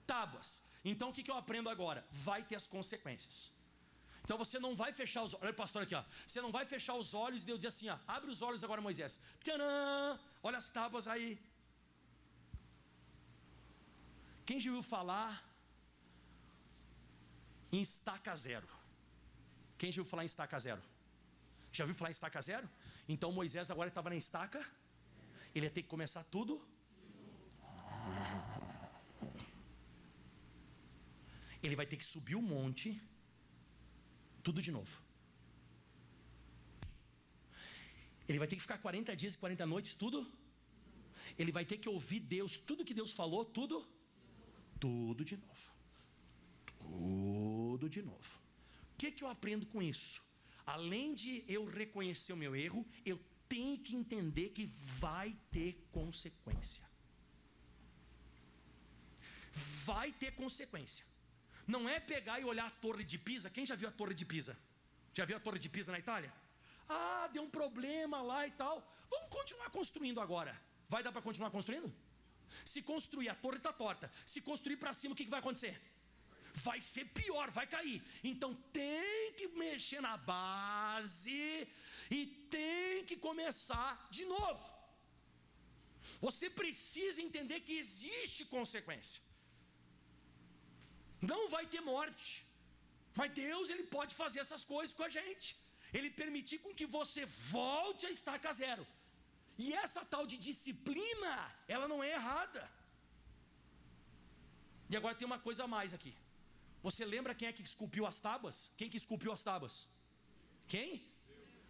tábuas. Então o que eu aprendo agora? Vai ter as consequências. Então você não vai fechar os olhos, olha o pastor aqui, ó. Você não vai fechar os olhos e Deus diz assim, ó, abre os olhos agora, Moisés. Tcharam! Olha as tábuas aí. Quem já ouviu falar em estaca zero? Quem já ouviu falar em estaca zero? Já ouviu falar em estaca zero? Então Moisés agora estava na estaca, ele ia ter que começar tudo. Ele vai ter que subir o monte, tudo de novo. Ele vai ter que ficar 40 dias e 40 noites, tudo. Ele vai ter que ouvir Deus, tudo que Deus falou, tudo de novo. Tudo de novo. O que eu aprendo com isso? Além de eu reconhecer o meu erro, eu tenho que entender que vai ter consequência. Vai ter consequência. Não é pegar e olhar a Torre de Pisa. Quem já viu a Torre de Pisa? Já viu a Torre de Pisa na Itália? Ah, deu um problema lá e tal. Vamos continuar construindo agora. Vai dar para continuar construindo? Se construir, a torre está torta. Se construir para cima, o que vai acontecer? Vai ser pior, vai cair. Então tem que mexer na base e tem que começar de novo. Você precisa entender que existe consequência. Não vai ter morte, mas Deus, ele pode fazer essas coisas com a gente. Ele permitir com que você volte a estaca zero. E essa tal de disciplina, ela não é errada. E agora tem uma coisa a mais aqui. Você lembra quem é que esculpiu as tábuas? Quem que esculpiu as tábuas? Quem?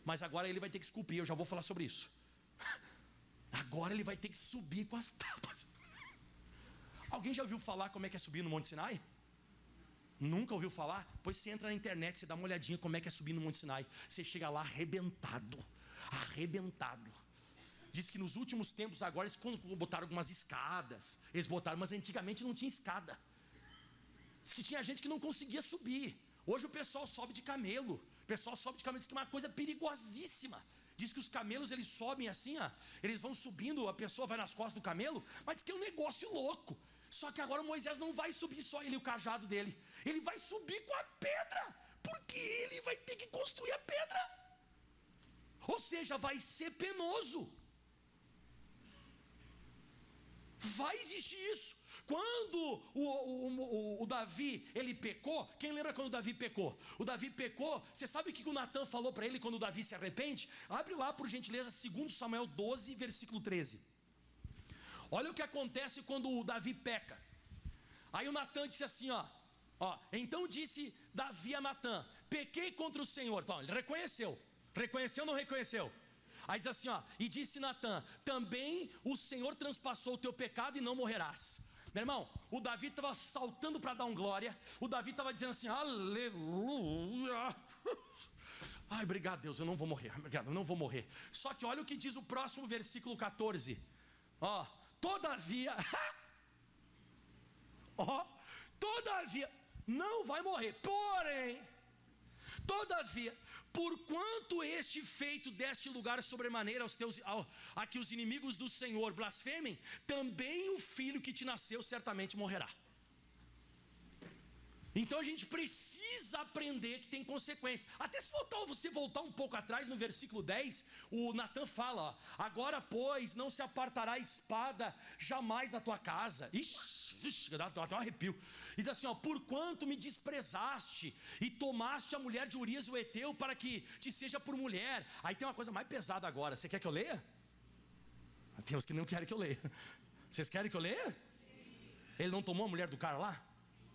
Mas agora ele vai ter que esculpir, eu já vou falar sobre isso. Agora ele vai ter que subir com as tábuas. Alguém já ouviu falar como é que é subir no Monte Sinai? Nunca ouviu falar? Pois você entra na internet, você dá uma olhadinha como é que é subir no Monte Sinai. Você chega lá arrebentado. Diz que nos últimos tempos agora eles botaram algumas escadas. Eles botaram, mas antigamente não tinha escada. Diz que tinha gente que não conseguia subir. Hoje o pessoal sobe de camelo. Diz que é uma coisa perigosíssima. Diz que os camelos, eles sobem assim, ó, eles vão subindo, a pessoa vai nas costas do camelo, mas diz que é um negócio louco. Só que agora Moisés não vai subir só ele e o cajado dele. Ele vai subir com a pedra, porque ele vai ter que construir a pedra. Ou seja, vai ser penoso. Vai existir isso. Quando o Davi, ele pecou, quem lembra quando o Davi pecou? O Davi pecou, você sabe o que o Natan falou para ele quando o Davi se arrepende? Abre lá por gentileza 2 Samuel 12, versículo 13. Olha o que acontece quando o Davi peca. Aí o Natan disse assim, ó, então disse Davi a Natan, pequei contra o Senhor. Então ele reconheceu ou não reconheceu? Aí diz assim, ó, e disse Natã: também o Senhor transpassou o teu pecado e não morrerás. Meu irmão, o Davi estava saltando para dar um glória. O Davi estava dizendo assim: aleluia. Ai, obrigado Deus, eu não vou morrer. Obrigado, eu não vou morrer. Só que olha o que diz o próximo versículo 14. Ó, todavia, ó, todavia, não vai morrer. Porém, todavia, porquanto este feito deste lugar sobremaneira a que os inimigos do Senhor blasfemem, também o filho que te nasceu certamente morrerá. Então a gente precisa aprender que tem consequência. Até se você voltar um pouco atrás, no versículo 10, o Natã fala, ó, agora pois não se apartará a espada jamais da tua casa. Ixi, dá até um arrepio. E diz assim, ó, porquanto me desprezaste e tomaste a mulher de Urias o Heteu para que te seja por mulher. Aí tem uma coisa mais pesada agora. Você quer que eu leia? Tem uns que não querem que eu leia. Vocês querem que eu leia? Ele não tomou a mulher do cara lá?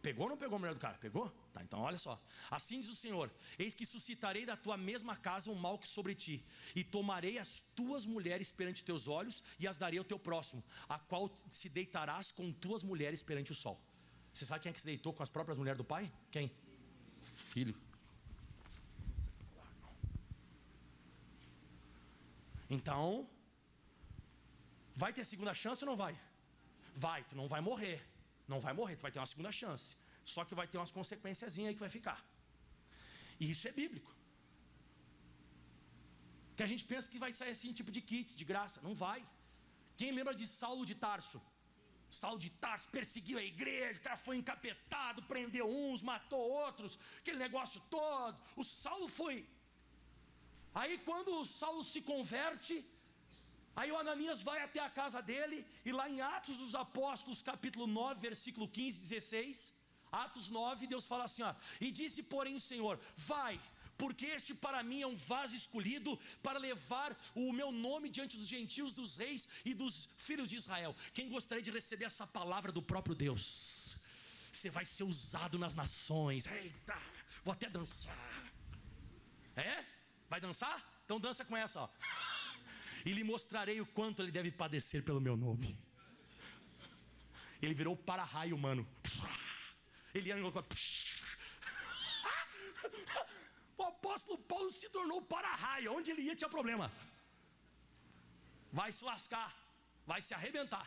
Pegou ou não pegou a mulher do cara? Pegou? Tá, então olha só. Assim diz o Senhor: eis que suscitarei da tua mesma casa um mal que sobre ti, e tomarei as tuas mulheres perante teus olhos, e as darei ao teu próximo, a qual se deitarás com tuas mulheres perante o sol. Você sabe quem é que se deitou com as próprias mulheres do pai? Quem? Filho. Então, vai ter segunda chance ou não vai? Vai, tu não vai morrer. Não vai morrer, tu vai ter uma segunda chance. Só que vai ter umas consequênciazinhas aí que vai ficar. E isso é bíblico. Que a gente pensa que vai sair assim, tipo de kits, de graça. Não vai. Quem lembra de Saulo de Tarso? Saulo de Tarso perseguiu a igreja, o cara foi encapetado, prendeu uns, matou outros, aquele negócio todo. O Saulo foi. Aí quando o Saulo se converte, aí o Ananias vai até a casa dele, e lá em Atos dos Apóstolos, capítulo 9, versículo 15 e 16, Atos 9, Deus fala assim, ó, e disse porém o Senhor, vai, porque este para mim é um vaso escolhido, para levar o meu nome diante dos gentios, dos reis e dos filhos de Israel. Quem gostaria de receber essa palavra do próprio Deus? Você vai ser usado nas nações. Eita, vou até dançar. É? Vai dançar? Então dança com essa, ó. E lhe mostrarei o quanto ele deve padecer pelo meu nome. Ele virou o para-raio humano. Ele era o apóstolo Paulo se tornou o para-raio. Onde ele ia tinha problema. Vai se lascar, vai se arrebentar.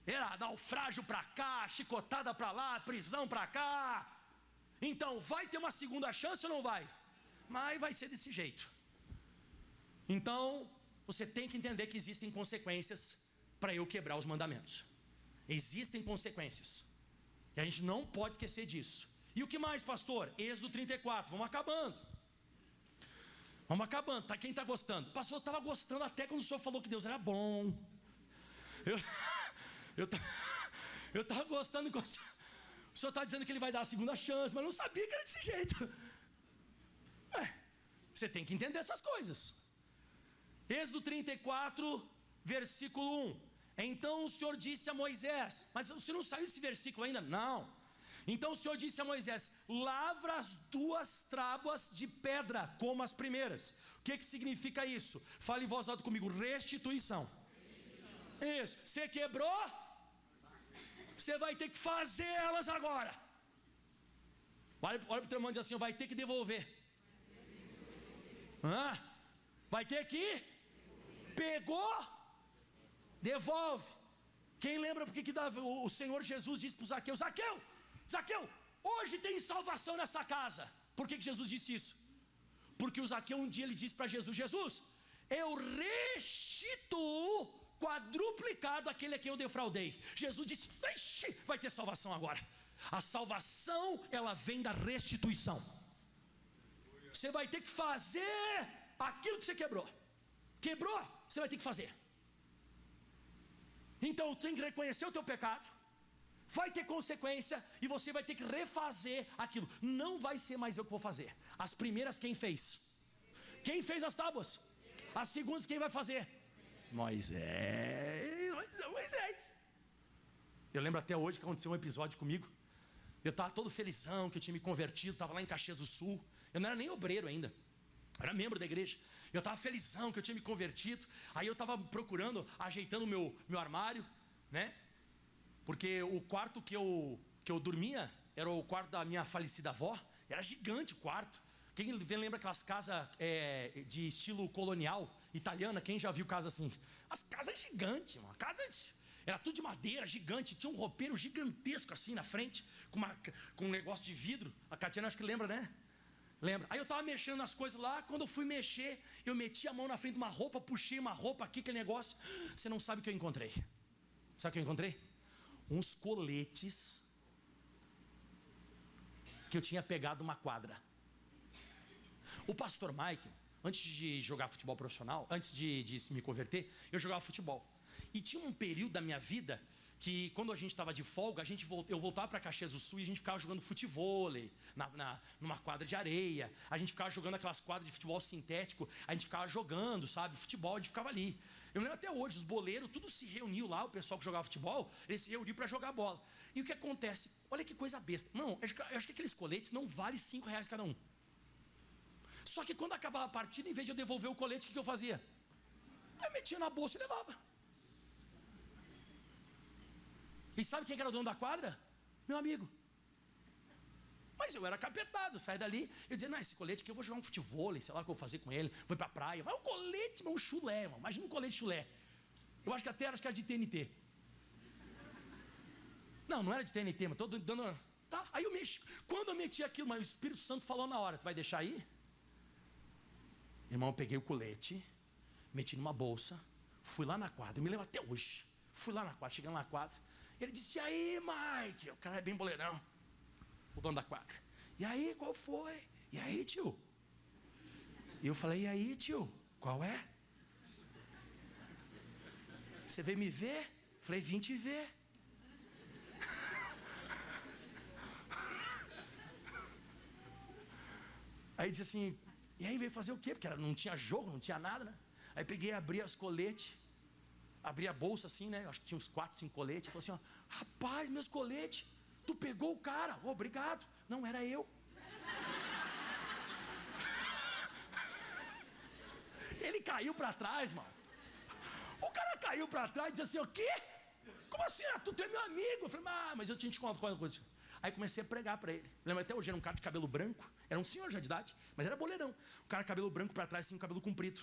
Era naufrágio para cá, chicotada para lá, prisão para cá. Então vai ter uma segunda chance ou não vai? Mas vai ser desse jeito. Então você tem que entender que existem consequências para eu quebrar os mandamentos. Existem consequências. E a gente não pode esquecer disso. E o que mais, pastor? Êxodo 34, vamos acabando. Vamos acabando, tá? Quem está gostando? Pastor, eu estava gostando até quando o senhor falou que Deus era bom. Eu estava gostando quando o senhor está dizendo que ele vai dar a segunda chance, mas eu não sabia que era desse jeito. Você tem que entender essas coisas. Êxodo 34, versículo 1. Então o Senhor disse a Moisés, mas você não saiu desse versículo ainda? Não. Então o Senhor disse a Moisés, lavra as 2 tábuas de pedra, como as primeiras. O que significa isso? Fale em voz alta comigo, restituição. Isso, você quebrou? Você vai ter que fazer elas agora. Olha para o teu irmão e diz assim, vai ter que devolver. Vai ter que? Pegou? Devolve. Quem lembra porque que o Senhor Jesus disse para o Zaqueu, Zaqueu, hoje tem salvação nessa casa. Por que Jesus disse isso? Porque o Zaqueu um dia ele disse para Jesus, eu restituo quadruplicado aquele a quem eu defraudei. Jesus disse, vai ter salvação agora. A salvação, ela vem da restituição. Você vai ter que fazer aquilo que você quebrou. Quebrou, você vai ter que fazer. Então tem que reconhecer o teu pecado, vai ter consequência, e você vai ter que refazer aquilo. Não vai ser mais eu que vou fazer. As primeiras quem fez? Quem fez as tábuas? As segundas quem vai fazer? Moisés. Eu lembro até hoje que aconteceu um episódio comigo. Eu estava todo felizão que eu tinha me convertido, estava lá em Caxias do Sul. Eu não era nem obreiro ainda. era membro da igreja. Eu estava felizão que eu tinha me convertido. Aí eu estava procurando, ajeitando o meu armário, né? Porque o quarto que eu dormia era o quarto da minha falecida avó. Era gigante o quarto. Quem lembra aquelas casas de estilo colonial, italiana? Quem já viu casa assim? As casas gigantes, uma casa... Era tudo de madeira, gigante. Tinha um roupeiro gigantesco assim na frente, com um negócio de vidro. A Catiana acho que lembra, né? Lembra? Aí eu estava mexendo nas coisas lá. Quando eu fui mexer, eu meti a mão na frente de uma roupa, puxei uma roupa aqui, aquele negócio. Você não sabe o que eu encontrei. Sabe o que eu encontrei? Uns coletes que eu tinha pegado uma quadra. O pastor Mike, antes de jogar futebol profissional, antes de me converter, eu jogava futebol. E tinha um período da minha vida que, quando a gente estava de folga, eu voltava para Caxias do Sul e a gente ficava jogando futevôlei numa quadra de areia. A gente ficava jogando aquelas quadras de futebol sintético. A gente ficava jogando, sabe, futebol, a gente ficava ali. Eu lembro até hoje, os boleiros, tudo se reuniu lá, o pessoal que jogava futebol, eles se reuniam para jogar bola. E o que acontece? Olha que coisa besta. Não, eu acho que aqueles coletes não valem R$5 cada um. Só que quando acabava a partida, em vez de eu devolver o colete, o que eu fazia? Eu metia na bolsa e levava. E sabe quem era o dono da quadra? Meu amigo. Mas eu era capetado, eu saí dali, eu dizia, não, esse colete aqui eu vou jogar um futevôlei, sei lá o que eu vou fazer com ele, vou pra praia. Mas um colete, um chulé, irmão. Imagina um colete chulé. Eu acho que até era de TNT. Não era de TNT, mas tô dando... Tá? Aí eu mexi. Quando eu meti aquilo, mas o Espírito Santo falou na hora, tu vai deixar aí? Irmão, eu peguei o colete, meti numa bolsa, fui lá na quadra, eu me lembro até hoje. Fui lá na quadra, chegando na quadra, ele disse, e aí, Mike? O cara é bem boleirão, o dono da quadra. E aí, qual foi? E aí, tio? E eu falei, e aí, tio? Qual é? Você veio me ver? Falei, vim te ver. Aí disse assim, e aí veio fazer o quê? Porque não tinha jogo, não tinha nada, né? Aí peguei, abri os coletes, abri a bolsa assim, né? Acho que tinha uns 4, 5 coletes. Falei assim, ó, rapaz, meus coletes, tu pegou o cara, oh, obrigado. Não, era eu. Ele caiu para trás, mano. O cara caiu para trás e disse assim, o quê? Como assim? Tu é meu amigo. Eu falei, mas eu tinha te contado uma coisa. Aí comecei a pregar para ele. Lembra até hoje, era um cara de cabelo branco. Era um senhor já de idade, mas era boleirão. O cara cabelo branco para trás, assim, cabelo comprido.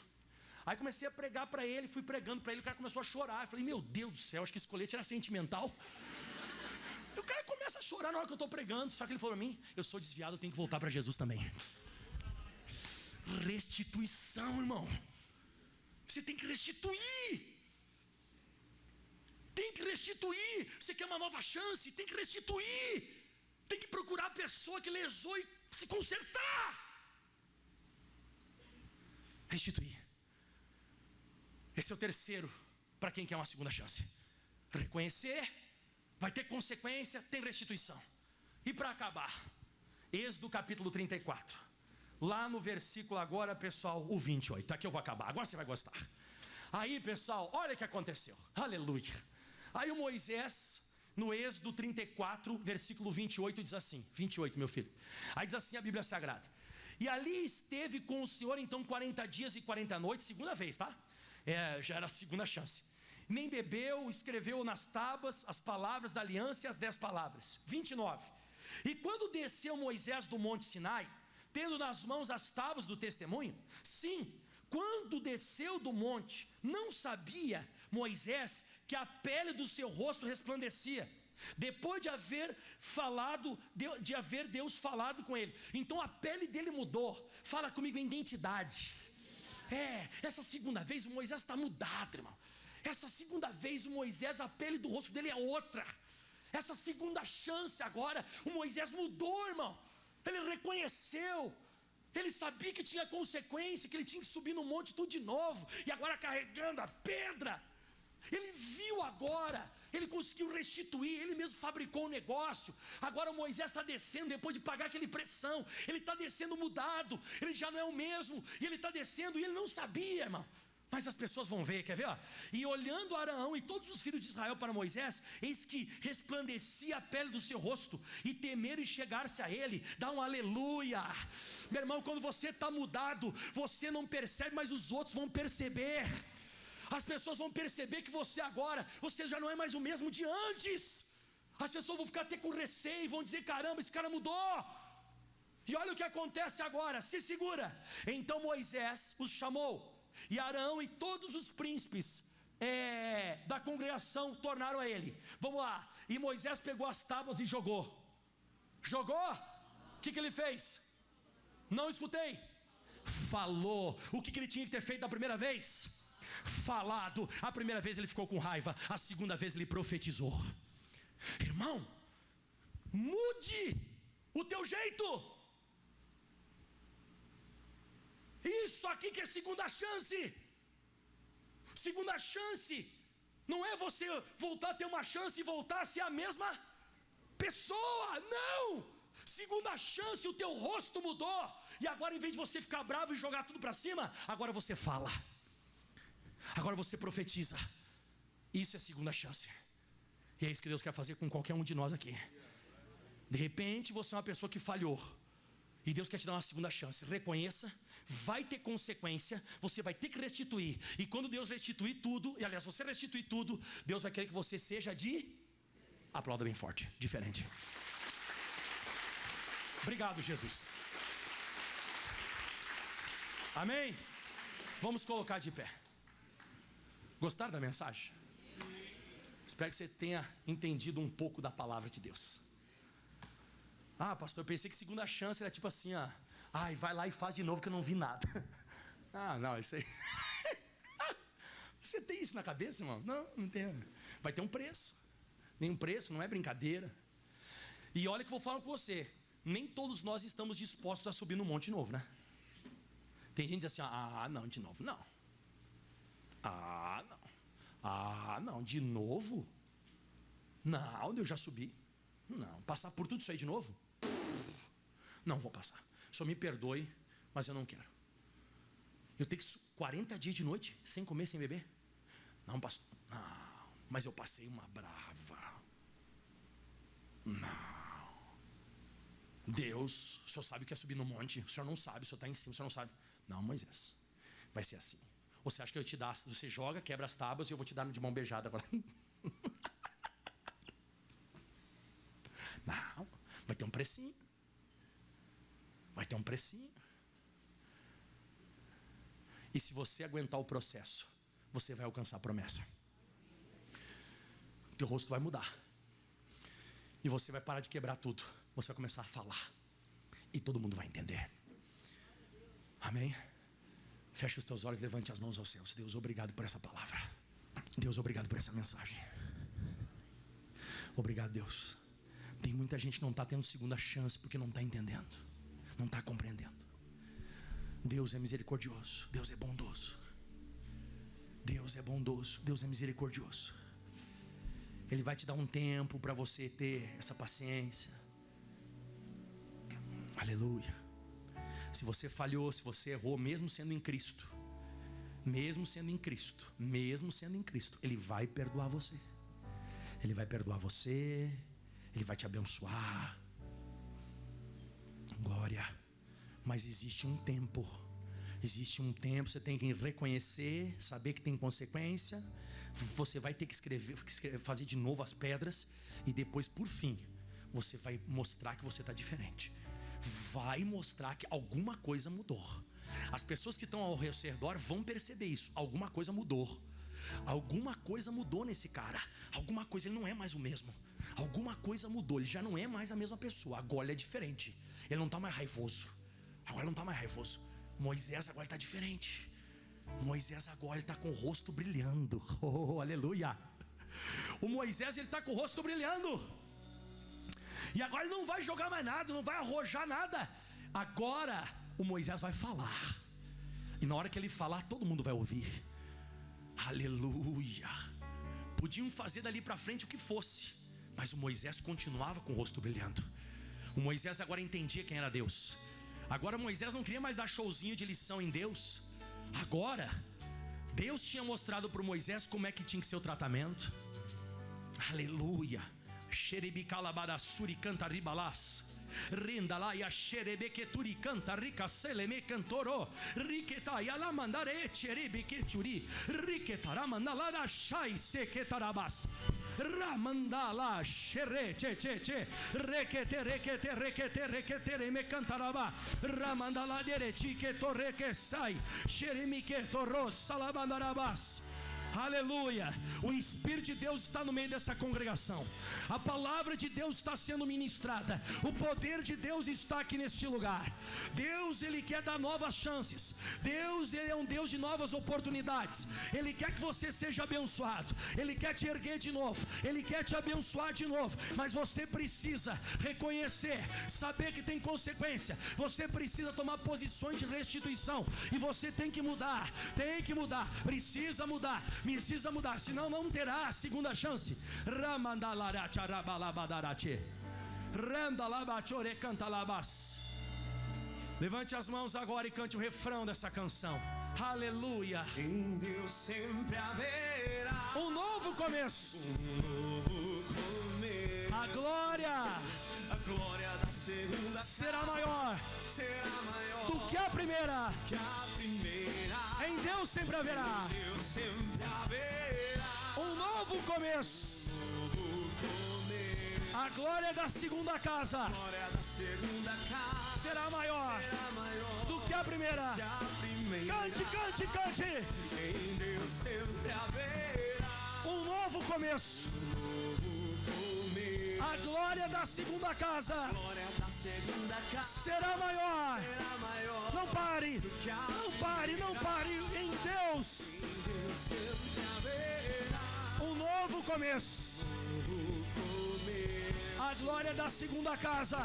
Aí comecei a pregar para ele, fui pregando para ele, o cara começou a chorar. Eu falei, meu Deus do céu, acho que esse colete era sentimental. E o cara começa a chorar na hora que eu estou pregando. Só que ele falou para mim, eu sou desviado, eu tenho que voltar para Jesus também. Restituição, irmão. Você tem que restituir. Tem que restituir. Você quer uma nova chance, tem que restituir. Tem que procurar a pessoa que lesou e se consertar. Restituir. Esse é o terceiro para quem quer uma segunda chance. Reconhecer, vai ter consequência, tem restituição. E para acabar, Êxodo capítulo 34. Lá no versículo agora, pessoal, o 28. Aqui eu vou acabar, agora você vai gostar. Aí, pessoal, olha o que aconteceu. Aleluia. Aí o Moisés, no Êxodo 34, versículo 28, diz assim, 28, meu filho. Aí diz assim a Bíblia Sagrada. E ali esteve com o Senhor, então, 40 dias e 40 noites, segunda vez, tá? Já era a segunda chance. Nem bebeu, escreveu nas tábuas as palavras da aliança e as 10 palavras. 29. E quando desceu Moisés do monte Sinai, tendo nas mãos as tábuas do testemunho, sim, quando desceu do monte, não sabia Moisés que a pele do seu rosto resplandecia, depois de haver Deus falado com ele. Então a pele dele mudou. Fala comigo em identidade. Essa segunda vez o Moisés está mudado, irmão. Essa segunda vez o Moisés, a pele do rosto dele é outra. Essa segunda chance agora, o Moisés mudou, irmão. Ele reconheceu. Ele sabia que tinha consequência, que ele tinha que subir no monte tudo de novo. E agora carregando a pedra. Ele viu agora, ele conseguiu restituir, ele mesmo fabricou o negócio. Agora o Moisés está descendo depois de pagar aquela pressão. Ele está descendo mudado, ele já não é o mesmo. E ele está descendo e ele não sabia, irmão. Mas as pessoas vão ver, quer ver? Ó? E olhando Arão e todos os filhos de Israel para Moisés, eis que resplandecia a pele do seu rosto, e temeram e chegar-se a ele. Dá um aleluia. Meu irmão, quando você está mudado, você não percebe, mas os outros vão perceber. As pessoas vão perceber que você agora, você já não é mais o mesmo de antes. As pessoas vão ficar até com receio, vão dizer: caramba, esse cara mudou. E olha o que acontece agora, se segura. Então Moisés os chamou, e Arão e todos os príncipes da congregação tornaram a ele. Vamos lá. E Moisés pegou as tábuas e jogou. Jogou? O que ele fez? Não escutei. Falou. O que ele tinha que ter feito da primeira vez? Falado. A primeira vez ele ficou com raiva, a segunda vez ele profetizou. Irmão, mude o teu jeito. Isso aqui que é segunda chance. Segunda chance não é você voltar a ter uma chance e voltar a ser a mesma pessoa. Não. Segunda chance, o teu rosto mudou. E agora, em vez de você ficar bravo e jogar tudo para cima, agora você fala. Agora você profetiza. Isso é segunda chance. E é isso que Deus quer fazer com qualquer um de nós aqui. De repente você é uma pessoa que falhou, e Deus quer te dar uma segunda chance. Reconheça, vai ter consequência, você vai ter que restituir. E quando Deus restituir tudo, e aliás, você restituir tudo, Deus vai querer que você seja aplauda bem forte, diferente. Obrigado, Jesus. Amém? Vamos colocar de pé. Gostaram da mensagem? Espero que você tenha entendido um pouco da palavra de Deus. Ah, pastor, eu pensei que segunda chance era tipo assim, ó. Ai, vai lá e faz de novo que eu não vi nada. Ah, não, isso aí. Você tem isso na cabeça, irmão? Não tem. Vai ter um preço. Nenhum preço, não é brincadeira. E olha que eu vou falar com você. Nem todos nós estamos dispostos a subir no monte de novo, né? Tem gente que diz assim, não, de novo, não. Não, de novo? Não, eu já subi. Não, passar por tudo isso aí de novo? Não vou passar. Só me perdoe, mas eu não quero. Eu tenho que 40 dias de noite, sem comer, sem beber? Não, pastor. Não, mas eu passei uma brava. Não. Deus, o senhor sabe o que é subir no monte? O senhor não sabe, o senhor está em cima, o senhor não sabe. Não, Moisés, vai ser assim. Ou você acha que eu te dar, você joga, quebra as tábuas e eu vou te dar de mão beijada agora? Não, vai ter um precinho. Vai ter um precinho. E se você aguentar o processo, você vai alcançar a promessa. Teu rosto vai mudar. E você vai parar de quebrar tudo. Você vai começar a falar. E todo mundo vai entender. Amém? Feche os teus olhos, levante as mãos aos céus. Deus, obrigado por essa palavra. Deus, obrigado por essa mensagem. Obrigado, Deus. Tem muita gente que não está tendo segunda chance porque não está entendendo, não está compreendendo. Deus é misericordioso, Deus é bondoso. Deus é bondoso, Deus é misericordioso. Ele vai te dar um tempo para você ter essa paciência. Aleluia. Se você falhou, se você errou, mesmo sendo em Cristo, Ele vai perdoar você. Ele vai perdoar você. Ele vai te abençoar. Glória. Mas existe um tempo. Você tem que reconhecer, saber que tem consequência. Você vai ter que fazer de novo as pedras. E depois, por fim, você vai mostrar que você está diferente. Vai mostrar que alguma coisa mudou. As pessoas que estão ao redor vão perceber isso. Alguma coisa mudou. Alguma coisa mudou nesse cara. Alguma coisa, ele não é mais o mesmo. Alguma coisa mudou, ele já não é mais a mesma pessoa. Agora ele é diferente. Ele não está mais raivoso. Moisés agora está diferente. Moisés agora está com o rosto brilhando. Oh, aleluia. O Moisés, ele está com o rosto brilhando. E agora ele não vai jogar mais nada, não vai arrojar nada. Agora o Moisés vai falar. E na hora que ele falar, todo mundo vai ouvir. Aleluia. Podiam fazer dali para frente o que fosse, mas o Moisés continuava com o rosto brilhando. O Moisés agora entendia quem era Deus. Agora Moisés não queria mais dar showzinho de lição em Deus. Agora Deus tinha mostrado para Moisés como é que tinha que ser o tratamento. Aleluia. Xeribicalabarassuri canta ribalás. Rindalaia xerebequeturi canta rica seleme cantoro. Riquetaia la mandare xerebequeturi. Riquetaramandala shai sequetarabas. Ramandala xere che che che. Requete requete requete requete me cantaraba. Ramandala dere chiqueto reque sai. Xeremiqueto rossa labandarabas. Aleluia, o Espírito de Deus está no meio dessa congregação, a palavra de Deus está sendo ministrada, o poder de Deus está aqui neste lugar. Deus, Ele quer dar novas chances, Deus, Ele é um Deus de novas oportunidades, Ele quer que você seja abençoado, Ele quer te erguer de novo, Ele quer te abençoar de novo, mas você precisa reconhecer, saber que tem consequência, você precisa tomar posições de restituição, e você tem que mudar, precisa mudar, senão não terá a segunda chance. Levante as mãos agora e cante o refrão dessa canção. Aleluia. Em Deus sempre haverá Um novo começo. A glória da segunda será maior do que a primeira. Em Deus sempre haverá um novo começo. A glória da segunda casa será maior do que a primeira. Cante, cante, cante. Em Deus sempre haverá um novo começo. A glória da segunda casa será maior. Não pare, não pare, não pare. Em Deus, um novo começo. A glória da segunda casa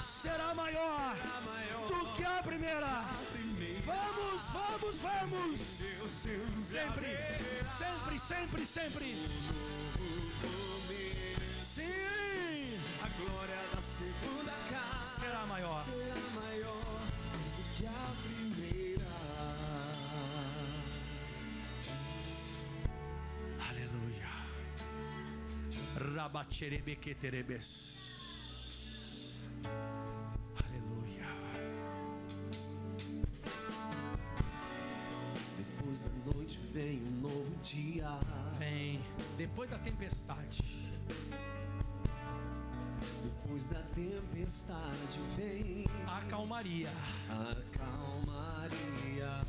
será maior do que a primeira. Vamos, vamos, vamos. Sempre, sempre, sempre, sempre. Sim, a glória da segunda casa será maior do que a primeira. Aleluia. Rabacherebequeterebes. Aleluia. Depois da noite vem um novo dia. Vem depois da tempestade. Depois da tempestade vem A calmaria. a calmaria.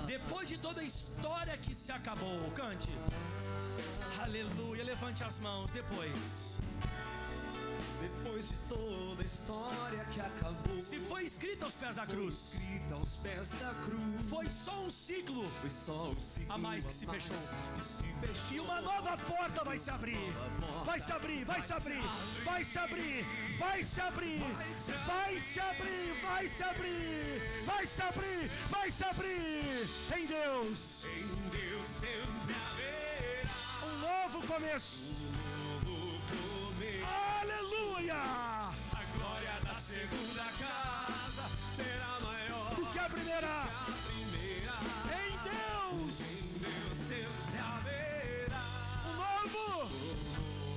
Depois de toda a história que se acabou, cante. Aleluia, levante as mãos. Depois de toda a história que acabou, Se foi escrita aos pés da cruz, escrita aos pés da cruz, foi só um ciclo foi só um ciclo a mais que se fechou. que se fechou. E uma nova porta vai se abrir. Vai se abrir, vai se abrir, vai se abrir, vai se abrir, vai se abrir, vai se abrir, vai se abrir, vai se abrir. Em Deus, Em Deus sempre haverá um novo começo. novo começo. Aleluia! A glória da segunda casa será maior Do que a primeira. que a primeira. Em Deus, Em Deus sempre haverá um novo.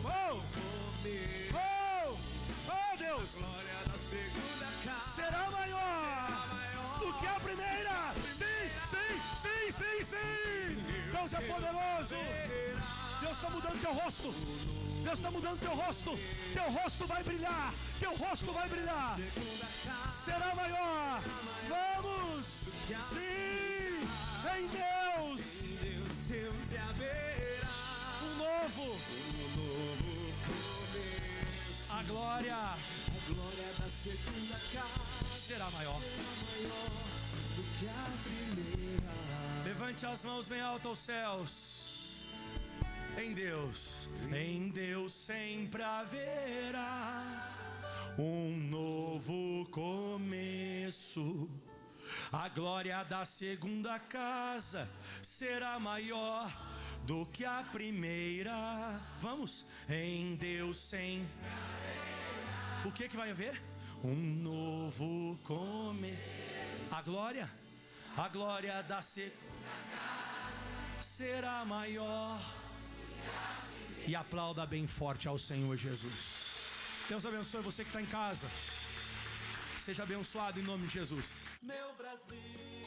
Oh, começo. oh, oh Deus, A glória da segunda casa será maior do que a primeira. Sim, sim, sim, sim, sim. Deus é poderoso. Deus está mudando teu rosto. Deus está mudando teu rosto. Teu rosto vai brilhar. Teu rosto vai brilhar. Será maior. Vamos. Sim. Em Deus. Em Deus sempre haverá Um novo. começo. A glória A glória da segunda casa será maior. maior do que a primeira. Levante as mãos bem alto aos céus. Em Deus sempre haverá um novo começo. A glória da segunda casa será maior do que a primeira. Vamos, em Deus sem. O que vai haver? Um novo começo. A glória da será maior. E aplauda bem forte ao Senhor Jesus. Deus abençoe você que está em casa. Seja abençoado em nome de Jesus. Meu Brasil.